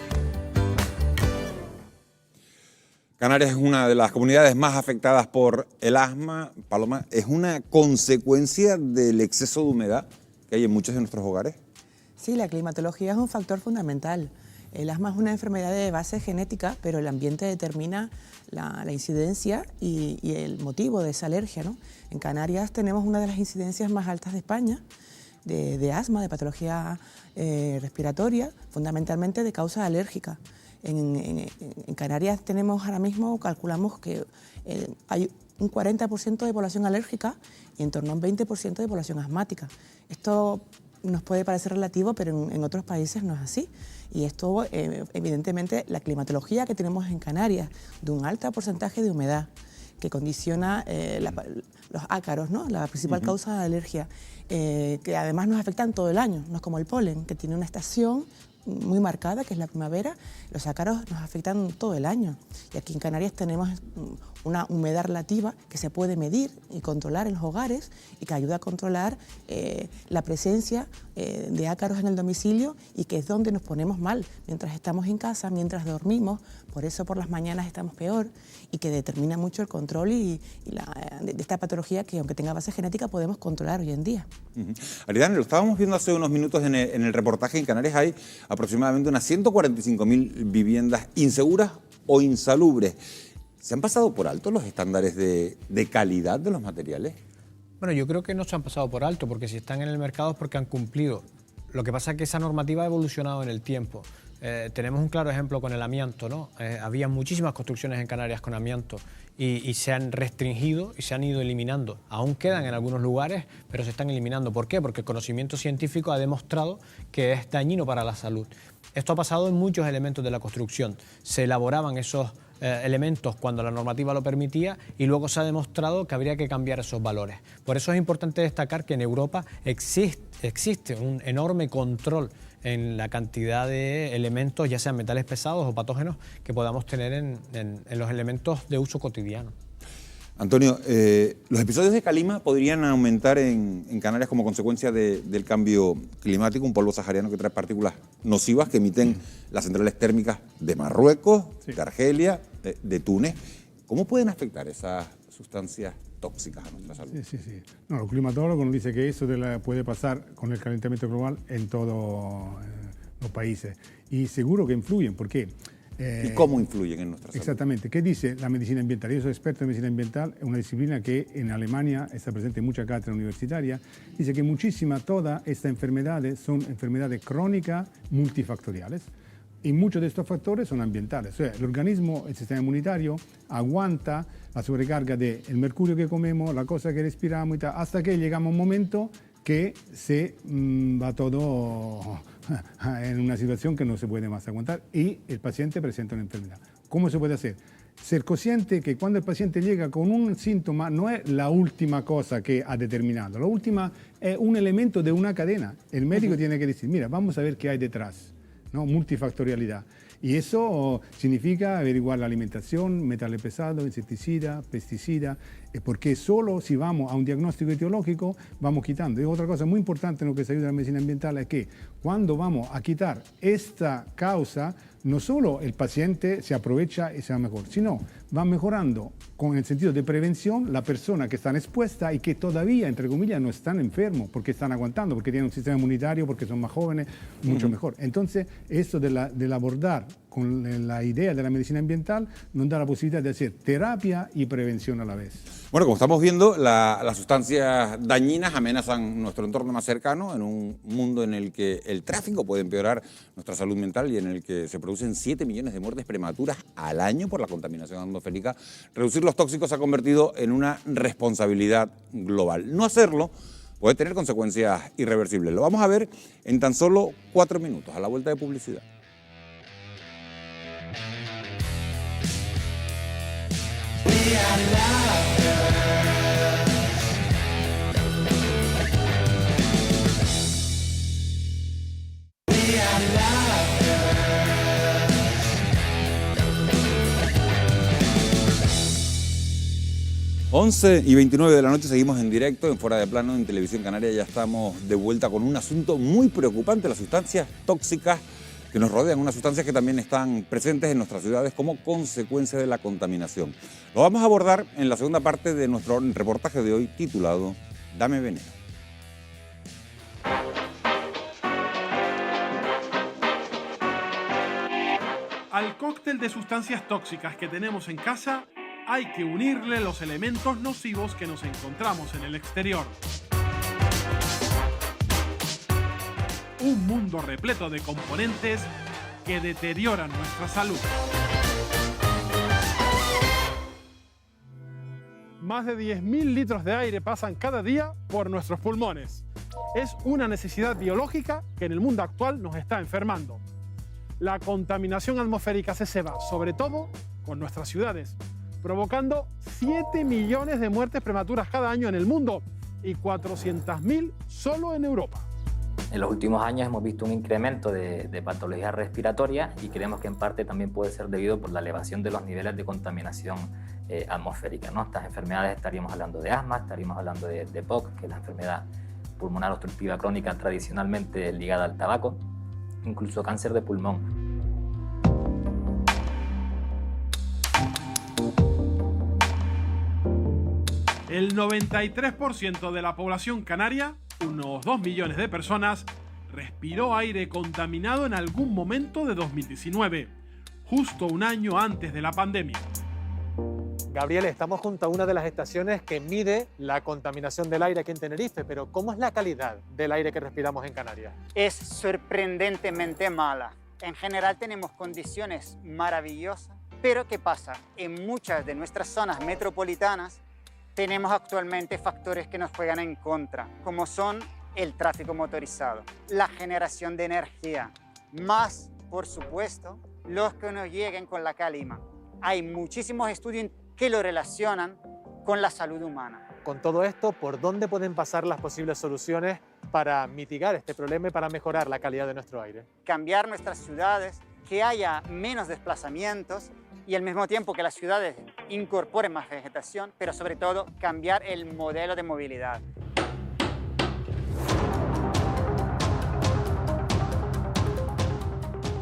Canarias es una de las comunidades más afectadas por el asma. Paloma, ¿es una consecuencia del exceso de humedad que hay en muchos de nuestros hogares? Sí, la climatología es un factor fundamental. El asma es una enfermedad de base genética, pero el ambiente determina la incidencia y el motivo de esa alergia, ¿no? En Canarias tenemos una de las incidencias más altas de España de asma, de patología respiratoria, fundamentalmente de causa alérgica. En Canarias tenemos ahora mismo, calculamos que hay un 40% de población alérgica y en torno a un 20% de población asmática. Esto nos puede parecer relativo, pero en otros países no es así. Y esto, evidentemente, la climatología que tenemos en Canarias, de un alto porcentaje de humedad, que condiciona los ácaros, ¿no? La principal causa de alergia, que además nos afectan todo el año, no es como el polen, que tiene una estación muy marcada, que es la primavera. Los ácaros nos afectan todo el año. Y aquí en Canarias tenemos una humedad relativa que se puede medir y controlar en los hogares y que ayuda a controlar la presencia de ácaros en el domicilio y que es donde nos ponemos mal mientras estamos en casa, mientras dormimos. Por eso por las mañanas estamos peor y que determina mucho el control de esta patología que, aunque tenga base genética, podemos controlar hoy en día. Aridane, lo estábamos viendo hace unos minutos en el reportaje. En Canarias hay aproximadamente unas 145.000 viviendas inseguras o insalubres. ¿Se han pasado por alto los estándares de calidad de los materiales? Bueno, yo creo que no se han pasado por alto, porque si están en el mercado es porque han cumplido. Lo que pasa es que esa normativa ha evolucionado en el tiempo. Tenemos un claro ejemplo con el amianto, ¿no? Había muchísimas construcciones en Canarias con amianto y se han restringido y se han ido eliminando. Aún quedan en algunos lugares, pero se están eliminando. ¿Por qué? Porque el conocimiento científico ha demostrado que es dañino para la salud. Esto ha pasado en muchos elementos de la construcción. Se elaboraban esos elementos cuando la normativa lo permitía y luego se ha demostrado que habría que cambiar esos valores. Por eso es importante destacar que en Europa existe un enorme control en la cantidad de elementos, ya sean metales pesados o patógenos, que podamos tener en los elementos de uso cotidiano. Antonio, los episodios de calima podrían aumentar en Canarias como consecuencia del cambio climático, un polvo sahariano que trae partículas nocivas que emiten las centrales térmicas de Marruecos, de Argelia, de Túnez. ¿Cómo pueden afectar esas sustancias tóxicas a nuestra salud? Sí. No, los climatólogos nos dicen que eso puede pasar con el calentamiento global en todos los países. Y seguro que influyen. ¿Por qué? ¿Y cómo influyen en nuestra salud? Exactamente. ¿Qué dice la medicina ambiental? Yo soy experto en medicina ambiental, es una disciplina que en Alemania está presente en mucha cátedra universitaria. Dice que todas estas enfermedades son enfermedades crónicas multifactoriales. Y muchos de estos factores son ambientales. O sea, el organismo, el sistema inmunitario, aguanta la sobrecarga del mercurio que comemos, la cosa que respiramos y tal, hasta que llegamos a un momento que se va todo en una situación que no se puede más aguantar y el paciente presenta una enfermedad. ¿Cómo se puede hacer? Ser consciente que cuando el paciente llega con un síntoma no es la última cosa que ha determinado, la última es un elemento de una cadena. El médico tiene que decir, mira, vamos a ver qué hay detrás, ¿no? Multifactorialidad. Y eso significa averiguar la alimentación, metales pesados, insecticida, pesticida, porque solo si vamos a un diagnóstico etiológico vamos quitando. Y otra cosa muy importante en lo que se ayuda a la medicina ambiental es que cuando vamos a quitar esta causa, no solo el paciente se aprovecha y se va mejor, sino va mejorando con el sentido de prevención la persona que está expuesta y que todavía, entre comillas, no están enfermos porque están aguantando, porque tienen un sistema inmunitario, porque son más jóvenes, mucho mejor. Entonces, esto del abordar con la idea de la medicina ambiental nos da la posibilidad de hacer terapia y prevención a la vez. Bueno, como estamos viendo, las sustancias dañinas amenazan nuestro entorno más cercano en un mundo en el que el tráfico puede empeorar nuestra salud mental y en el que se producen 7 millones de muertes prematuras al año por la contaminación atmosférica. Reducir los tóxicos se ha convertido en una responsabilidad global. No hacerlo puede tener consecuencias irreversibles. Lo vamos a ver en tan solo 4 minutos, a la vuelta de publicidad. Once y 29 de la noche, seguimos en directo en Fuera de Plano en Televisión Canaria. Ya estamos de vuelta con un asunto muy preocupante, las sustancias tóxicas que nos rodean, unas sustancias que también están presentes en nuestras ciudades como consecuencia de la contaminación. Lo vamos a abordar en la segunda parte de nuestro reportaje de hoy titulado Dame Veneno. Al cóctel de sustancias tóxicas que tenemos en casa, hay que unirle los elementos nocivos que nos encontramos en el exterior. Un mundo repleto de componentes que deterioran nuestra salud. Más de 10.000 litros de aire pasan cada día por nuestros pulmones. Es una necesidad biológica que en el mundo actual nos está enfermando. La contaminación atmosférica se ceba, sobre todo con nuestras ciudades, provocando 7 millones de muertes prematuras cada año en el mundo y 400.000 solo en Europa. En los últimos años hemos visto un incremento de patologías respiratorias y creemos que en parte también puede ser debido por la elevación de los niveles de contaminación atmosférica, ¿no? Estas enfermedades estaríamos hablando de asma, estaríamos hablando de POC, que es la enfermedad pulmonar obstructiva crónica tradicionalmente ligada al tabaco, incluso cáncer de pulmón. El 93% de la población canaria, unos 2 millones de personas, respiró aire contaminado en algún momento de 2019, justo un año antes de la pandemia. Gabriel, estamos junto a una de las estaciones que mide la contaminación del aire aquí en Tenerife, pero ¿cómo es la calidad del aire que respiramos en Canarias? Es sorprendentemente mala. En general tenemos condiciones maravillosas, pero ¿qué pasa? En muchas de nuestras zonas metropolitanas tenemos actualmente factores que nos juegan en contra, como son el tráfico motorizado, la generación de energía, más, por supuesto, los que nos lleguen con la calima. Hay muchísimos estudios que lo relacionan con la salud humana. Con todo esto, ¿por dónde pueden pasar las posibles soluciones para mitigar este problema y para mejorar la calidad de nuestro aire? Cambiar nuestras ciudades, que haya menos desplazamientos y al mismo tiempo que las ciudades incorporen más vegetación, pero sobre todo cambiar el modelo de movilidad.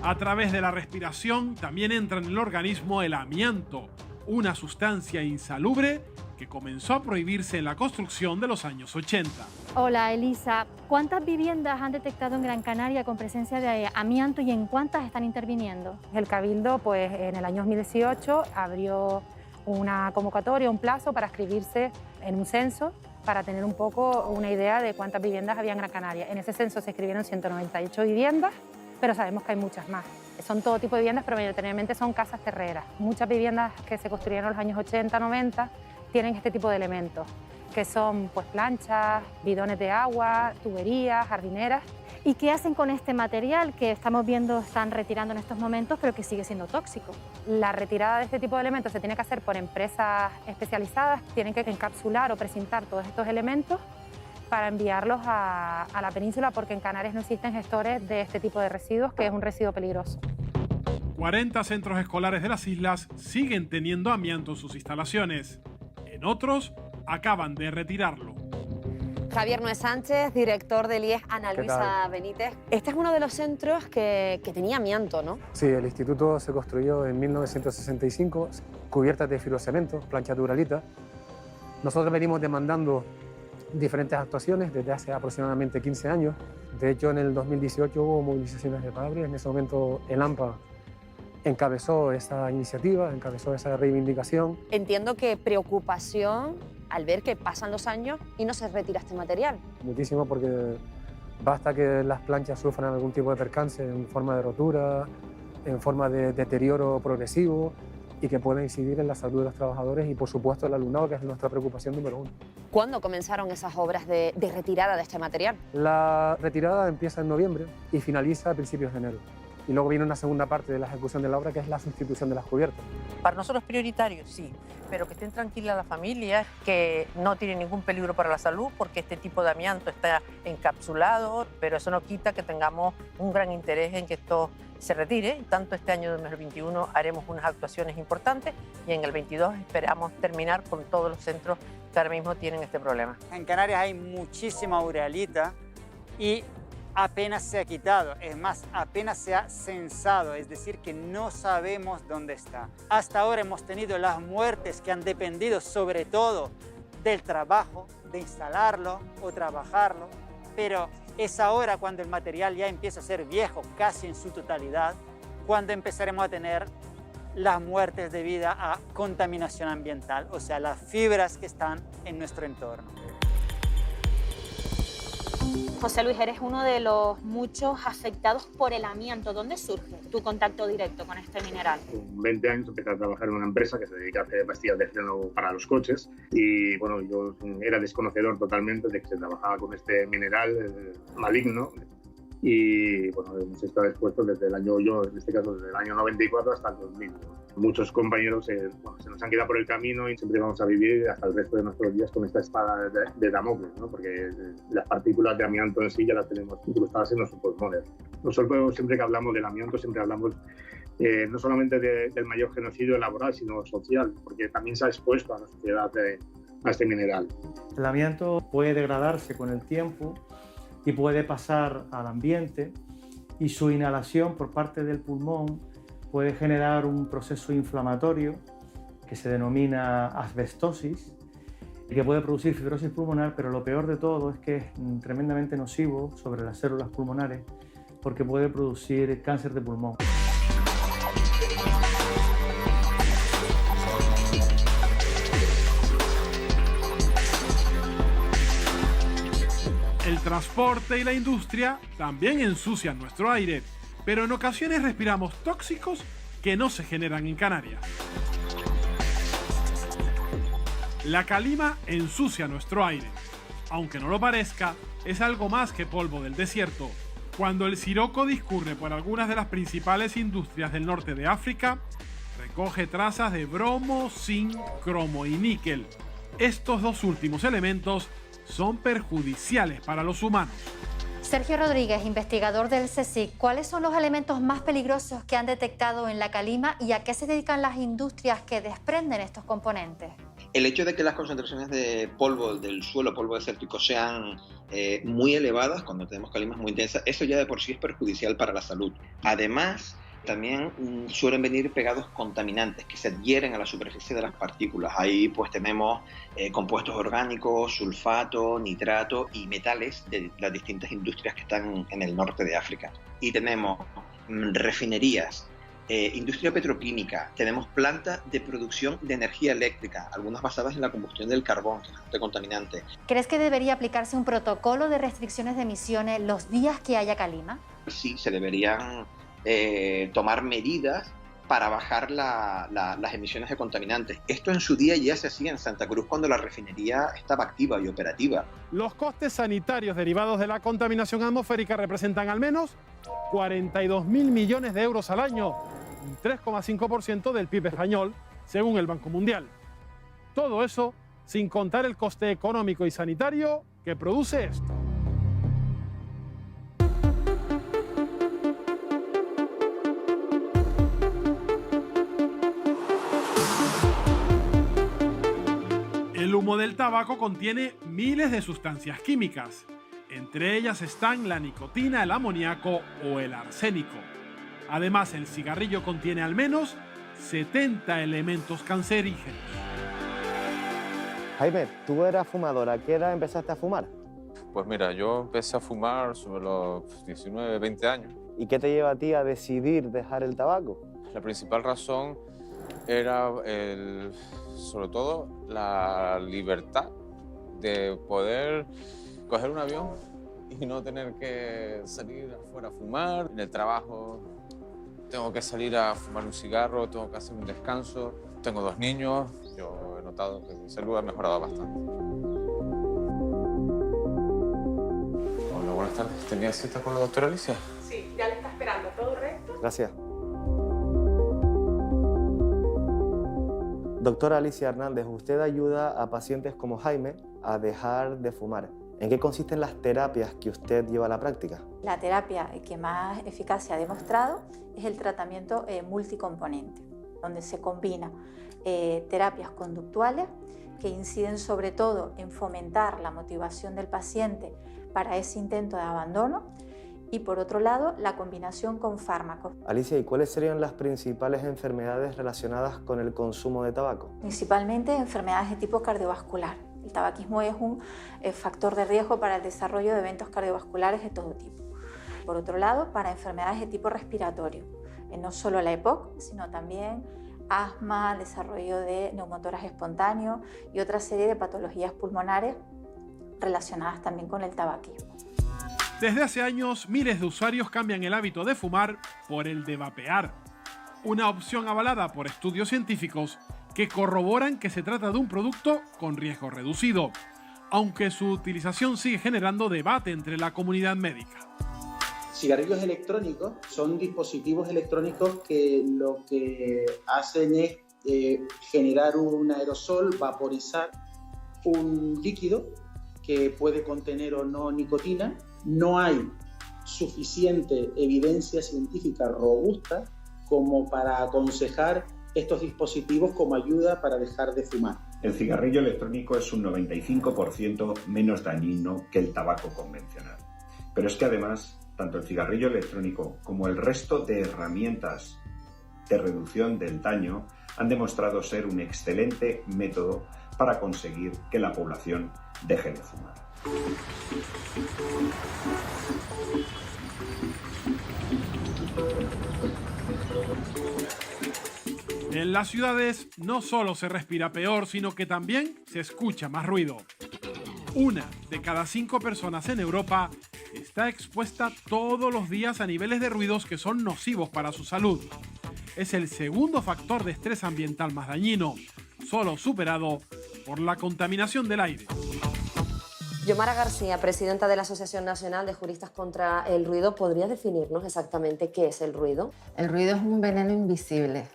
A través de la respiración también entra en el organismo el amianto, una sustancia insalubre que comenzó a prohibirse en la construcción de los años 80. Hola Elisa, ¿cuántas viviendas han detectado en Gran Canaria con presencia de amianto y en cuántas están interviniendo? El Cabildo, pues en el año 2018 abrió una convocatoria, un plazo para inscribirse en un censo para tener un poco una idea de cuántas viviendas había en Gran Canaria. En ese censo se escribieron 198 viviendas, pero sabemos que hay muchas más. Son todo tipo de viviendas, pero mayoritariamente son casas terreras. Muchas viviendas que se construyeron en los años 80, 90 tienen este tipo de elementos, que son pues planchas, bidones de agua, tuberías, jardineras. ¿Y qué hacen con este material que estamos viendo están retirando en estos momentos, pero que sigue siendo tóxico? La retirada de este tipo de elementos se tiene que hacer por empresas especializadas, tienen que encapsular o precintar todos estos elementos para enviarlos a la península, porque en Canarias no existen gestores de este tipo de residuos, que es un residuo peligroso. 40 centros escolares de las islas siguen teniendo amianto en sus instalaciones. En otros, acaban de retirarlo. Javier Noé Sánchez, director del IES Ana ¿Qué Luisa tal? Benítez. Este es uno de los centros que tenía amianto, ¿no? Sí, el instituto se construyó en 1965, cubiertas de fibrocemento, plancha duralita. Nosotros venimos demandando diferentes actuaciones desde hace aproximadamente 15 años. De hecho, en el 2018 hubo movilizaciones de padres. En ese momento el AMPA encabezó esa iniciativa, encabezó esa reivindicación. Entiendo que preocupación al ver que pasan los años y no se retira este material. Muchísimo, porque basta que las planchas sufran algún tipo de percance en forma de rotura, en forma de deterioro progresivo, y que puede incidir en la salud de los trabajadores y, por supuesto, el alumnado, que es nuestra preocupación número uno. ¿Cuándo comenzaron esas obras de retirada de este material? La retirada empieza en noviembre y finaliza a principios de enero. Y luego viene una segunda parte de la ejecución de la obra, que es la sustitución de las cubiertas. Para nosotros es prioritario, sí, pero que estén tranquilas las familias, que no tienen ningún peligro para la salud, porque este tipo de amianto está encapsulado, pero eso no quita que tengamos un gran interés en que esto se retire. Tanto este año 2021 haremos unas actuaciones importantes y en el 22 esperamos terminar con todos los centros que ahora mismo tienen este problema. En Canarias hay muchísima urealita y apenas se ha quitado, es más, apenas se ha censado, es decir, que no sabemos dónde está. Hasta ahora hemos tenido las muertes que han dependido sobre todo del trabajo, de instalarlo o trabajarlo, pero es ahora cuando el material ya empieza a ser viejo, casi en su totalidad, cuando empezaremos a tener las muertes debidas a contaminación ambiental, o sea, las fibras que están en nuestro entorno. José Luis, eres uno de los muchos afectados por el amianto. ¿Dónde surge tu contacto directo con este mineral? Con 20 años empecé a trabajar en una empresa que se dedica a hacer pastillas de freno para los coches y bueno, yo era desconocedor totalmente de que se trabajaba con este mineral maligno y bueno, hemos estado expuestos desde el año, yo en este caso desde el año 94 hasta el 2000. Muchos compañeros se nos han quedado por el camino y siempre vamos a vivir hasta el resto de nuestros días con esta espada de Damocles, ¿no? Porque las partículas de amianto en sí ya las tenemos incrustadas en nuestros pulmones. Nosotros siempre que hablamos del amianto siempre hablamos no solamente del mayor genocidio laboral, sino social, porque también se ha expuesto a la sociedad a este mineral. El amianto puede degradarse con el tiempo y puede pasar al ambiente y su inhalación por parte del pulmón puede generar un proceso inflamatorio que se denomina asbestosis y que puede producir fibrosis pulmonar, pero lo peor de todo es que es tremendamente nocivo sobre las células pulmonares porque puede producir cáncer de pulmón. El transporte y la industria también ensucian nuestro aire, pero en ocasiones respiramos tóxicos que no se generan en Canarias. La calima ensucia nuestro aire. Aunque no lo parezca, es algo más que polvo del desierto. Cuando el siroco discurre por algunas de las principales industrias del norte de África, recoge trazas de bromo, zinc, cromo y níquel. Estos dos últimos elementos son perjudiciales para los humanos. Sergio Rodríguez, investigador del CSIC, ¿cuáles son los elementos más peligrosos que han detectado en la calima y a qué se dedican las industrias que desprenden estos componentes? El hecho de que las concentraciones de polvo del suelo, polvo desértico, sean muy elevadas cuando tenemos calimas muy intensas, eso ya de por sí es perjudicial para la salud. Además, también suelen venir pegados contaminantes que se adhieren a la superficie de las partículas. Ahí pues tenemos compuestos orgánicos, sulfato, nitrato y metales de las distintas industrias que están en el norte de África. Y tenemos refinerías, industria petroquímica, tenemos plantas de producción de energía eléctrica, algunas basadas en la combustión del carbón, que es bastante contaminante. ¿Crees que debería aplicarse un protocolo de restricciones de emisiones los días que haya calima? Sí, se deberían tomar medidas para bajar las emisiones de contaminantes. Esto en su día ya se hacía en Santa Cruz cuando la refinería estaba activa y operativa. Los costes sanitarios derivados de la contaminación atmosférica representan al menos 42.000 millones de euros al año, un 3,5% del PIB español, según el Banco Mundial. Todo eso sin contar el coste económico y sanitario que produce esto. El humo del tabaco contiene miles de sustancias químicas. Entre ellas están la nicotina, el amoníaco o el arsénico. Además, el cigarrillo contiene al menos 70 elementos cancerígenos. Jaime, tú eras fumador. ¿A qué edad empezaste a fumar? Pues mira, yo empecé a fumar sobre los 19, 20 años. ¿Y qué te lleva a ti a decidir dejar el tabaco? La principal razón era, sobre todo, la libertad de poder coger un avión y no tener que salir afuera a fumar. En el trabajo tengo que salir a fumar un cigarro, tengo que hacer un descanso. Tengo 2 niños, yo he notado que mi salud ha mejorado bastante. Hola, buenas tardes. ¿Tenía cita con la doctora Alicia? Sí, ya le está esperando. ¿Todo recto? Gracias. Doctora Alicia Hernández, usted ayuda a pacientes como Jaime a dejar de fumar. ¿En qué consisten las terapias que usted lleva a la práctica? La terapia que más eficacia ha demostrado es el tratamiento multicomponente, donde se combina terapias conductuales que inciden sobre todo en fomentar la motivación del paciente para ese intento de abandono y por otro lado la combinación con fármacos. Alicia, ¿y cuáles serían las principales enfermedades relacionadas con el consumo de tabaco? Principalmente enfermedades de tipo cardiovascular. El tabaquismo es un factor de riesgo para el desarrollo de eventos cardiovasculares de todo tipo. Por otro lado, para enfermedades de tipo respiratorio, no solo la EPOC, sino también asma, desarrollo de neumotórax espontáneo y otra serie de patologías pulmonares relacionadas también con el tabaquismo. Desde hace años, miles de usuarios cambian el hábito de fumar por el de vapear, una opción avalada por estudios científicos que corroboran que se trata de un producto con riesgo reducido, aunque su utilización sigue generando debate entre la comunidad médica. Cigarrillos electrónicos son dispositivos electrónicos que lo que hacen es generar un aerosol, vaporizar un líquido que puede contener o no nicotina. No hay suficiente evidencia científica robusta como para aconsejar estos dispositivos como ayuda para dejar de fumar. El cigarrillo electrónico es un 95% menos dañino que el tabaco convencional. Pero es que además, tanto el cigarrillo electrónico como el resto de herramientas de reducción del daño han demostrado ser un excelente método para conseguir que la población deje de fumar. En las ciudades no solo se respira peor, sino que también se escucha más ruido. 1 de cada 5 personas en Europa está expuesta todos los días a niveles de ruidos que son nocivos para su salud. Es el segundo factor de estrés ambiental más dañino, solo superado por la contaminación del aire. Yomara García, presidenta de la Asociación Nacional de Juristas contra el Ruido, ¿podría definirnos exactamente qué es el ruido? El ruido es un veneno invisible.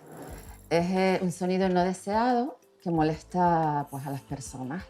Es un sonido no deseado que molesta pues, a las personas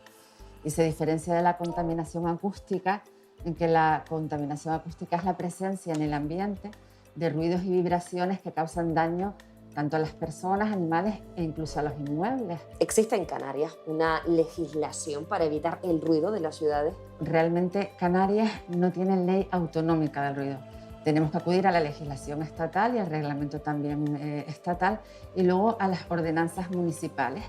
y se diferencia de la contaminación acústica, en que la contaminación acústica es la presencia en el ambiente de ruidos y vibraciones que causan daño tanto a las personas, animales e incluso a los inmuebles. ¿Existe en Canarias una legislación para evitar el ruido de las ciudades? Realmente Canarias no tiene ley autonómica del ruido. Tenemos que acudir a la legislación estatal y al reglamento también estatal y luego a las ordenanzas municipales.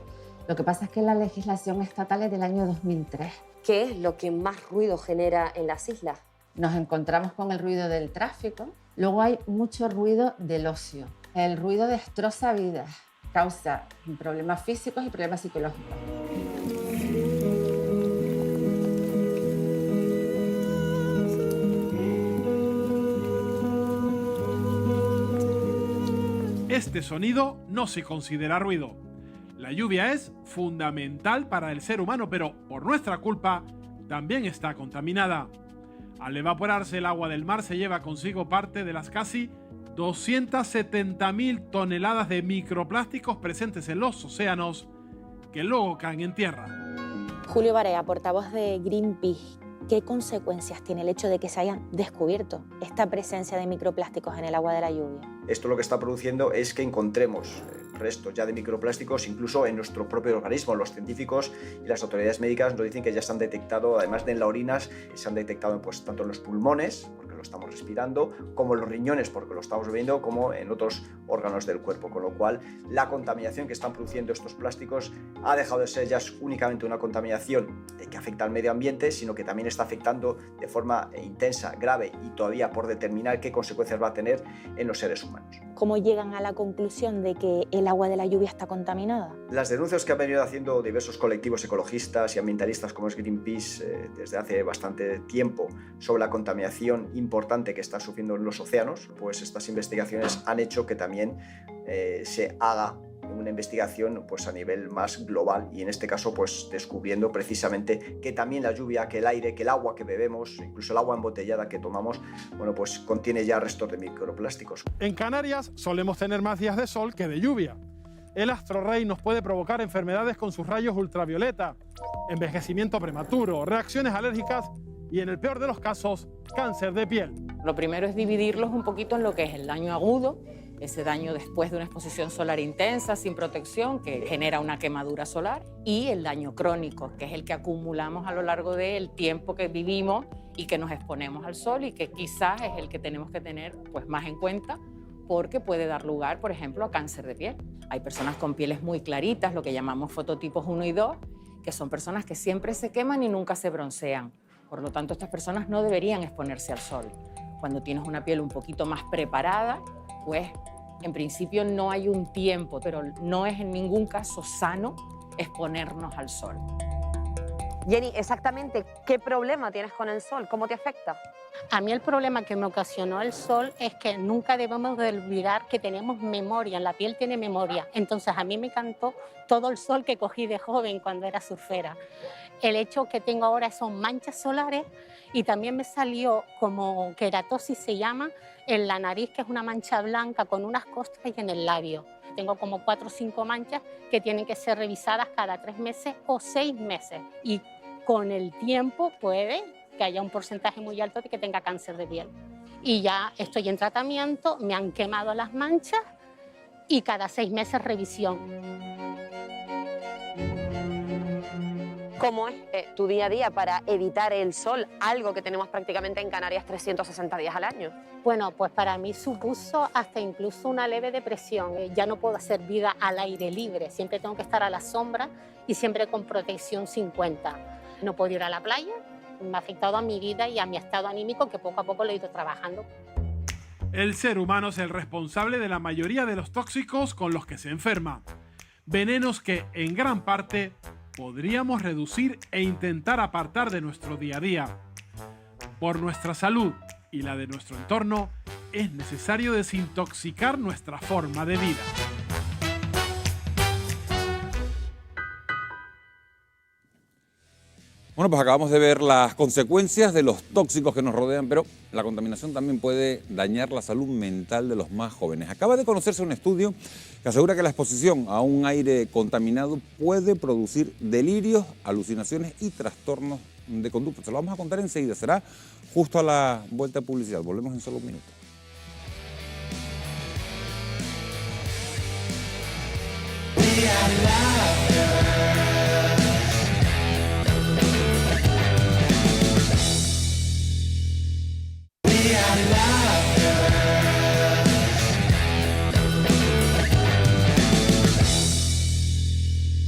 Lo que pasa es que la legislación estatal es del año 2003. ¿Qué es lo que más ruido genera en las islas? Nos encontramos con el ruido del tráfico. Luego hay mucho ruido del ocio. El ruido destroza vidas, causa problemas físicos y problemas psicológicos. Este sonido no se considera ruido. La lluvia es fundamental para el ser humano, pero por nuestra culpa también está contaminada. Al evaporarse el agua del mar se lleva consigo parte de las casi 270.000 toneladas de microplásticos presentes en los océanos que luego caen en tierra. Julio Barea, portavoz de Greenpeace. ¿Qué consecuencias tiene el hecho de que se hayan descubierto esta presencia de microplásticos en el agua de la lluvia? Esto lo que está produciendo es que encontremos restos ya de microplásticos incluso en nuestro propio organismo. Los científicos y las autoridades médicas nos dicen que ya se han detectado, además de en la orina, se han detectado pues, tanto en los pulmones, porque lo estamos respirando, como en los riñones, porque lo estamos bebiendo, como en otros órganos del cuerpo. Con lo cual, la contaminación que están produciendo estos plásticos ha dejado de ser ya únicamente una contaminación que afecta al medio ambiente, sino que también está afectando de forma intensa, grave y todavía por determinar qué consecuencias va a tener en los seres humanos. ¿Cómo llegan a la conclusión de que el agua de la lluvia está contaminada? Las denuncias que han venido haciendo diversos colectivos ecologistas y ambientalistas como es Greenpeace desde hace bastante tiempo sobre la contaminación importante que está sufriendo en los océanos, pues estas investigaciones han hecho que también se haga una investigación pues, a nivel más global y en este caso pues, descubriendo precisamente que también la lluvia, que el aire, que el agua que bebemos, incluso el agua embotellada que tomamos, bueno, pues contiene ya restos de microplásticos. En Canarias solemos tener más días de sol que de lluvia. El astro rey nos puede provocar enfermedades con sus rayos ultravioleta, envejecimiento prematuro, reacciones alérgicas y, en el peor de los casos, cáncer de piel. Lo primero es dividirlos un poquito en lo que es el daño agudo, ese daño después de una exposición solar intensa, sin protección, que genera una quemadura solar, y el daño crónico, que es el que acumulamos a lo largo del tiempo que vivimos y que nos exponemos al sol y que quizás es el que tenemos que tener pues, más en cuenta porque puede dar lugar, por ejemplo, a cáncer de piel. Hay personas con pieles muy claritas, lo que llamamos fototipos 1 y 2, que son personas que siempre se queman y nunca se broncean. Por lo tanto, estas personas no deberían exponerse al sol. Cuando tienes una piel un poquito más preparada, pues en principio no hay un tiempo, pero no es en ningún caso sano exponernos al sol. Jenny, exactamente, ¿qué problema tienes con el sol? ¿Cómo te afecta? A mí el problema que me ocasionó el sol es que nunca debemos de olvidar que tenemos memoria, la piel tiene memoria. Entonces a mí me encantó todo el sol que cogí de joven cuando era surfera. El hecho que tengo ahora son manchas solares y también me salió como queratosis se llama en la nariz, que es una mancha blanca con unas costras y en el labio. Tengo como 4 o 5 manchas que tienen que ser revisadas cada 3 meses o 6 meses. Y con el tiempo puede que haya un porcentaje muy alto de que tenga cáncer de piel. Y ya estoy en tratamiento, me han quemado las manchas y cada 6 meses revisión. ¿Cómo es tu día a día para evitar el sol, algo que tenemos prácticamente en Canarias 360 días al año? Bueno, pues para mí supuso hasta incluso una leve depresión. Ya no puedo hacer vida al aire libre, siempre tengo que estar a la sombra y siempre con protección 50. No puedo ir a la playa, me ha afectado a mi vida y a mi estado anímico que poco a poco lo he ido trabajando. El ser humano es el responsable de la mayoría de los tóxicos con los que se enferma. Venenos que, en gran parte, podríamos reducir e intentar apartar de nuestro día a día. Por nuestra salud y la de nuestro entorno, es necesario desintoxicar nuestra forma de vida. Bueno, pues acabamos de ver las consecuencias de los tóxicos que nos rodean, pero la contaminación también puede dañar la salud mental de los más jóvenes. Acaba de conocerse un estudio que asegura que la exposición a un aire contaminado puede producir delirios, alucinaciones y trastornos de conducta. Se lo vamos a contar enseguida, será justo a la vuelta de publicidad. Volvemos en solo un minuto.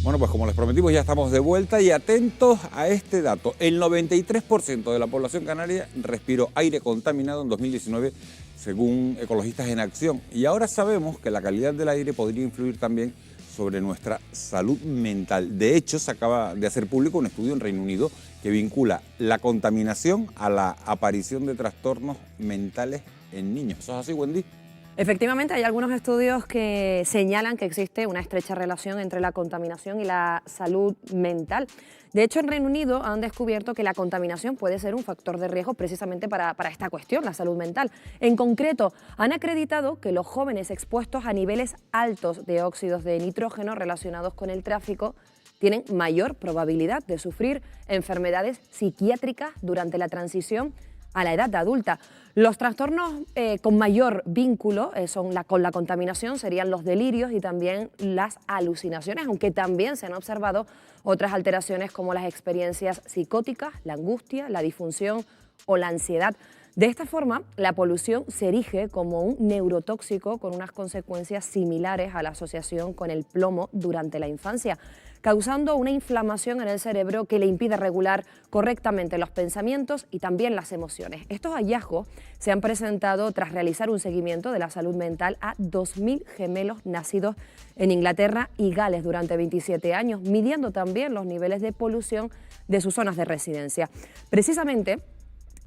Bueno, pues como les prometimos, ya estamos de vuelta y atentos a este dato. El 93% de la población canaria respiró aire contaminado en 2019, según Ecologistas en Acción. Y ahora sabemos que la calidad del aire podría influir también sobre nuestra salud mental. De hecho, se acaba de hacer público un estudio en Reino Unido que vincula la contaminación a la aparición de trastornos mentales en niños. ¿Eso es así, Wendy? Efectivamente, hay algunos estudios que señalan que existe una estrecha relación entre la contaminación y la salud mental. De hecho, en Reino Unido han descubierto que la contaminación puede ser un factor de riesgo precisamente para esta cuestión, la salud mental. En concreto, han acreditado que los jóvenes expuestos a niveles altos de óxidos de nitrógeno relacionados con el tráfico tienen mayor probabilidad de sufrir enfermedades psiquiátricas durante la transición a la edad adulta. Los trastornos con mayor vínculo con la contaminación serían los delirios y también las alucinaciones, aunque también se han observado otras alteraciones como las experiencias psicóticas, la angustia, la disfunción o la ansiedad. De esta forma, la polución se erige como un neurotóxico con unas consecuencias similares a la asociación con el plomo durante la infancia, causando una inflamación en el cerebro que le impide regular correctamente los pensamientos y también las emociones. Estos hallazgos se han presentado tras realizar un seguimiento de la salud mental a 2.000 gemelos nacidos en Inglaterra y Gales durante 27 años, midiendo también los niveles de polución de sus zonas de residencia. Precisamente,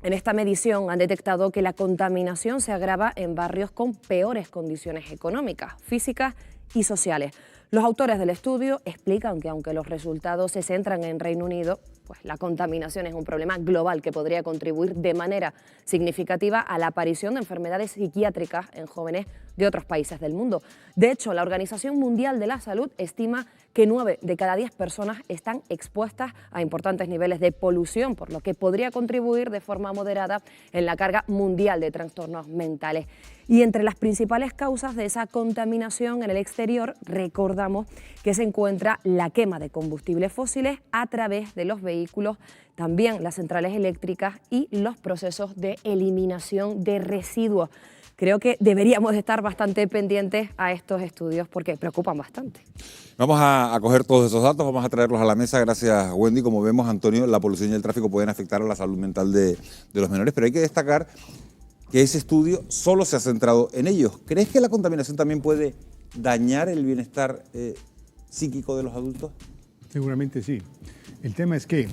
en esta medición han detectado que la contaminación se agrava en barrios con peores condiciones económicas, físicas y sociales. Los autores del estudio explican que aunque los resultados se centran en Reino Unido, pues la contaminación es un problema global que podría contribuir de manera significativa a la aparición de enfermedades psiquiátricas en jóvenes de otros países del mundo. De hecho, la Organización Mundial de la Salud estima que 9 de cada 10 personas están expuestas a importantes niveles de polución, por lo que podría contribuir de forma moderada en la carga mundial de trastornos mentales. Y entre las principales causas de esa contaminación en el exterior, recordamos que se encuentra la quema de combustibles fósiles a través de los vehículos, también las centrales eléctricas y los procesos de eliminación de residuos. Creo que deberíamos estar bastante pendientes a estos estudios porque preocupan bastante. Vamos a coger todos esos datos, vamos a traerlos a la mesa. Gracias, Wendy. Como vemos, Antonio, la polución y el tráfico pueden afectar a la salud mental de los menores, pero hay que destacar que ese estudio solo se ha centrado en ellos. ¿Crees que la contaminación también puede dañar el bienestar psíquico de los adultos? Seguramente sí. El tema es que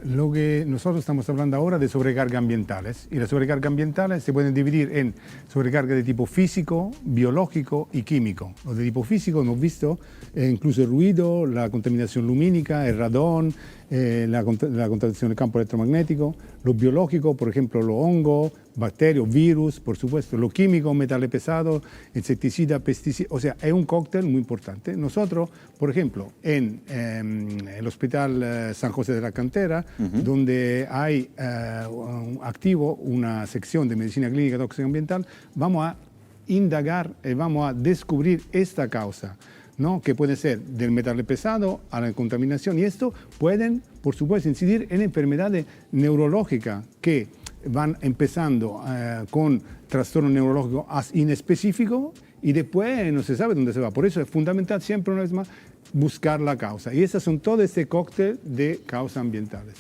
lo que nosotros estamos hablando ahora de sobrecargas ambientales, y las sobrecargas ambientales se pueden dividir en sobrecarga de tipo físico, biológico y químico. Los de tipo físico hemos visto incluso el ruido, la contaminación lumínica, el radón, la contaminación del campo electromagnético. Lo biológico, por ejemplo, los hongos, bacterias, virus, por supuesto. Lo químico, metales pesados, insecticidas, pesticidas. O sea, es un cóctel muy importante. Nosotros, por ejemplo, en el Hospital San José de la Cantera, donde hay activo una sección de medicina clínica tóxica ambiental, vamos a indagar y vamos a descubrir esta causa, ¿no? Que puede ser del metal pesado a la contaminación, y esto pueden, por supuesto, incidir en enfermedades neurológicas que van empezando con trastorno neurológico inespecífico y después no se sabe dónde se va. Por eso es fundamental siempre, una vez más, buscar la causa. Y esas son todo este cóctel de causas ambientales.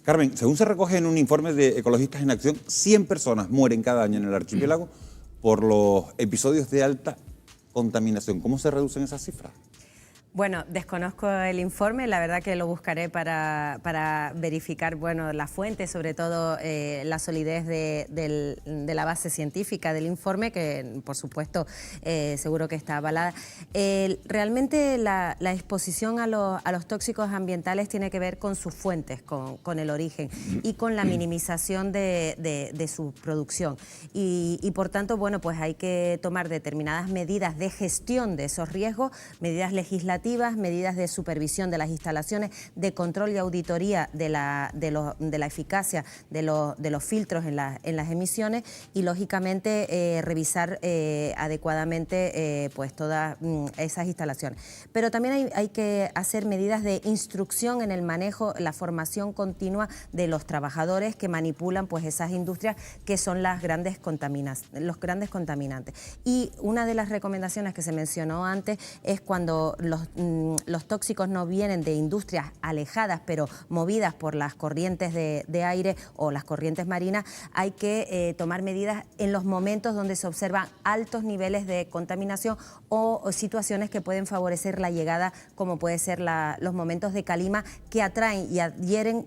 Carmen, según se recoge en un informe de Ecologistas en Acción, 100 personas mueren cada año en el archipiélago por los episodios de alta contaminación. ¿Cómo se reducen esas cifras? Bueno, desconozco el informe, la verdad que lo buscaré para verificar, bueno, la fuente, sobre todo la solidez de la base científica del informe, que por supuesto seguro que está avalada. Realmente la exposición a los tóxicos ambientales tiene que ver con sus fuentes, con el origen y con la minimización de su producción. Y por tanto, bueno, pues hay que tomar determinadas medidas de gestión de esos riesgos, medidas legislativas, medidas de supervisión de las instalaciones, de control y auditoría de la eficacia de los filtros en las emisiones y, lógicamente, revisar adecuadamente pues todas esas instalaciones. Pero también hay que hacer medidas de instrucción en el manejo, la formación continua de los trabajadores que manipulan pues esas industrias que son los grandes contaminantes. Y una de las recomendaciones que se mencionó antes es cuando los tóxicos no vienen de industrias alejadas, pero movidas por las corrientes de aire o las corrientes marinas, hay que tomar medidas en los momentos donde se observan altos niveles de contaminación o situaciones que pueden favorecer la llegada, como puede ser los momentos de calima, que atraen y adhieren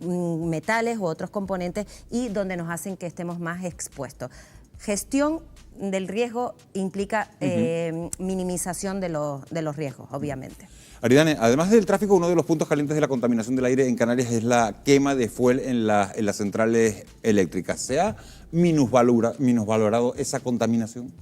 metales u otros componentes y donde nos hacen que estemos más expuestos. Gestión del riesgo implica minimización de los riesgos, obviamente. Aridane, además del tráfico, uno de los puntos calientes de la contaminación del aire en Canarias es la quema de fuel en las centrales eléctricas. ¿Se ha minusvalorado esa contaminación?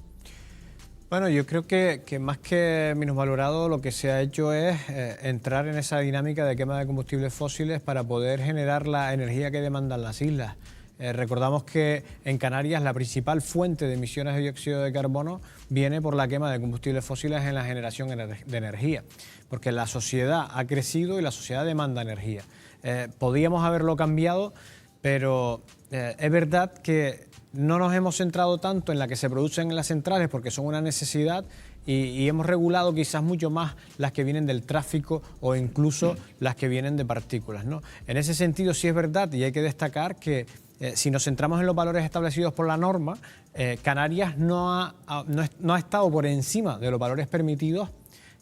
Bueno, yo creo que más que minusvalorado, lo que se ha hecho es entrar en esa dinámica de quema de combustibles fósiles para poder generar la energía que demandan las islas. Recordamos que en Canarias la principal fuente de emisiones de dióxido de carbono viene por la quema de combustibles fósiles en la generación de energía, porque la sociedad ha crecido y la sociedad demanda energía. Podíamos haberlo cambiado, pero es verdad que no nos hemos centrado tanto en la que se producen en las centrales porque son una necesidad y hemos regulado quizás mucho más las que vienen del tráfico o incluso las que vienen de partículas, ¿no? En ese sentido sí es verdad y hay que destacar que si nos centramos en los valores establecidos por la norma, Canarias no ha estado por encima de los valores permitidos,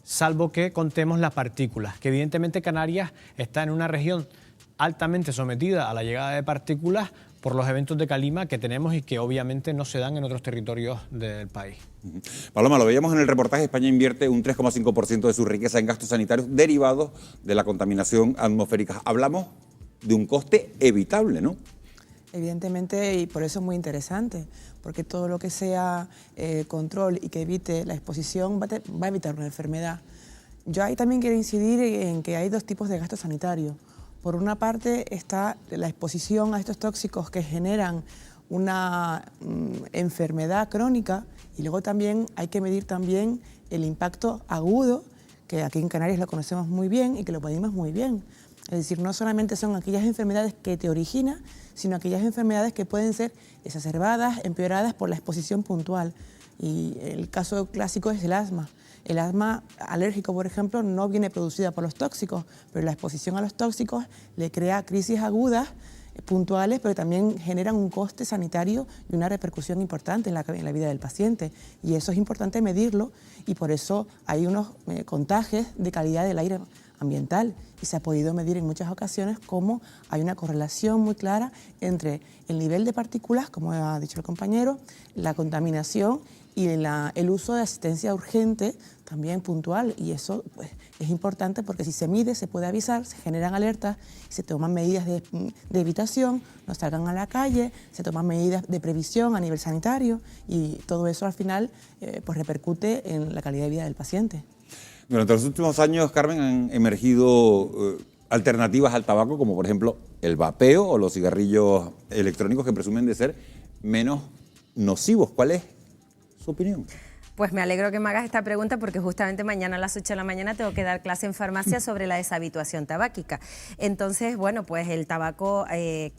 salvo que contemos las partículas, que evidentemente Canarias está en una región altamente sometida a la llegada de partículas por los eventos de calima que tenemos y que obviamente no se dan en otros territorios del país. Paloma, lo veíamos en el reportaje, España invierte un 3,5% de su riqueza en gastos sanitarios derivados de la contaminación atmosférica. Hablamos de un coste evitable, ¿no? Evidentemente, y por eso es muy interesante, porque todo lo que sea control y que evite la exposición va a evitar una enfermedad. Yo ahí también quiero incidir en que hay dos tipos de gastos sanitarios. Por una parte está la exposición a estos tóxicos que generan una enfermedad crónica y luego también hay que medir también el impacto agudo, que aquí en Canarias lo conocemos muy bien y que lo medimos muy bien. Es decir, no solamente son aquellas enfermedades que te originan, sino aquellas enfermedades que pueden ser exacerbadas, empeoradas por la exposición puntual. Y el caso clásico es el asma. El asma alérgico, por ejemplo, no viene producida por los tóxicos, pero la exposición a los tóxicos le crea crisis agudas, puntuales, pero también generan un coste sanitario y una repercusión importante en la vida del paciente. Y eso es importante medirlo y por eso hay unos contagios de calidad del aire ambiental y se ha podido medir en muchas ocasiones cómo hay una correlación muy clara entre el nivel de partículas, como ha dicho el compañero, la contaminación y el uso de asistencia urgente también puntual, y eso pues, es importante porque si se mide, se puede avisar, se generan alertas, se toman medidas de evitación, no salgan a la calle, se toman medidas de previsión a nivel sanitario y todo eso al final pues repercute en la calidad de vida del paciente. Durante los últimos años, Carmen, han emergido alternativas al tabaco, como por ejemplo el vapeo o los cigarrillos electrónicos que presumen de ser menos nocivos. ¿Cuál es su opinión? Pues me alegro que me hagas esta pregunta porque justamente mañana a las 8 de la mañana tengo que dar clase en farmacia sobre la deshabituación tabáquica. Entonces, bueno, pues el tabaco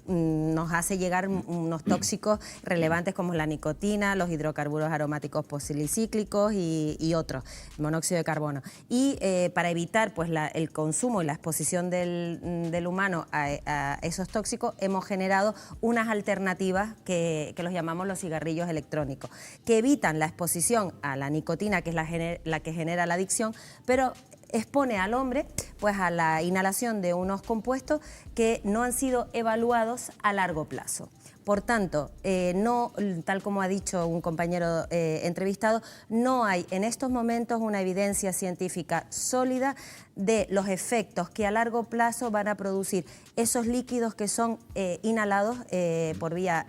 nos hace llegar unos tóxicos relevantes como la nicotina, los hidrocarburos aromáticos policíclicos y otros, monóxido de carbono. Y para evitar pues, el consumo y la exposición del humano a esos tóxicos, hemos generado unas alternativas que los llamamos los cigarrillos electrónicos, que evitan la exposición a la nicotina, que es la que genera la adicción, pero expone al hombre pues, a la inhalación de unos compuestos que no han sido evaluados a largo plazo. Por tanto, no, tal como ha dicho un compañero entrevistado, no hay en estos momentos una evidencia científica sólida de los efectos que a largo plazo van a producir esos líquidos que son inhalados por vía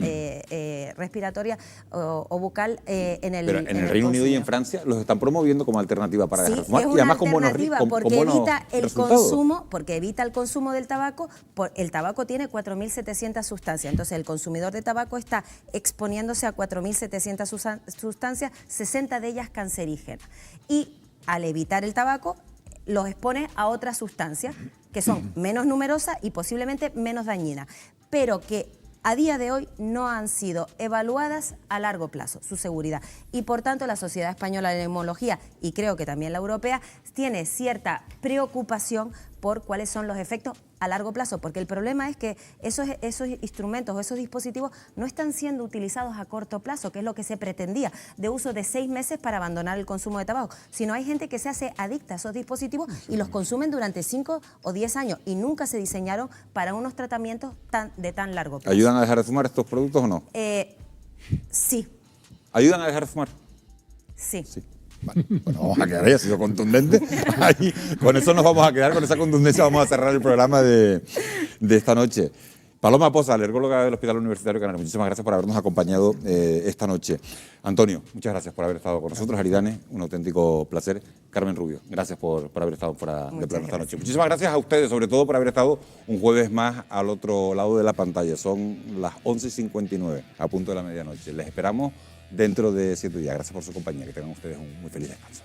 respiratoria o bucal en el Pero en el Reino Unido y en Francia los están promoviendo como alternativa para dejar de fumar. Es una y además alternativa porque evita el resultados. consumo, porque evita el consumo del tabaco. El tabaco tiene 4.700 sustancias, entonces el consumidor de tabaco está exponiéndose a 4.700 sustancias, 60 de ellas cancerígenas. Y al evitar el tabaco, los expone a otras sustancias que son menos numerosas y posiblemente menos dañinas, pero que a día de hoy no han sido evaluadas a largo plazo, su seguridad. Y por tanto la Sociedad Española de Neumología, y creo que también la europea, tiene cierta preocupación por cuáles son los efectos a largo plazo, porque el problema es que esos instrumentos o esos dispositivos no están siendo utilizados a corto plazo, que es lo que se pretendía, de uso de 6 meses para abandonar el consumo de tabaco, sino hay gente que se hace adicta a esos dispositivos y los consumen durante 5 o 10 años y nunca se diseñaron para unos tratamientos de tan largo plazo. ¿Ayudan a dejar de fumar estos productos o no? Sí. ¿Ayudan a dejar de fumar? Sí. Vale, bueno, vamos a quedar ahí, ha sido contundente. Ahí, con eso nos vamos a quedar, con esa contundencia vamos a cerrar el programa de esta noche. Paloma Poza, alergóloga del Hospital Universitario Canario, muchísimas gracias por habernos acompañado esta noche. Antonio, muchas gracias por haber estado con nosotros. Aridane, un auténtico placer. Carmen Rubio, gracias por haber estado fuera de plano esta noche. Muchísimas gracias a ustedes, sobre todo por haber estado un jueves más al otro lado de la pantalla. Son las 11:59, a punto de la medianoche. Les esperamos dentro de 7 días. Gracias por su compañía. Que tengan ustedes un muy feliz descanso.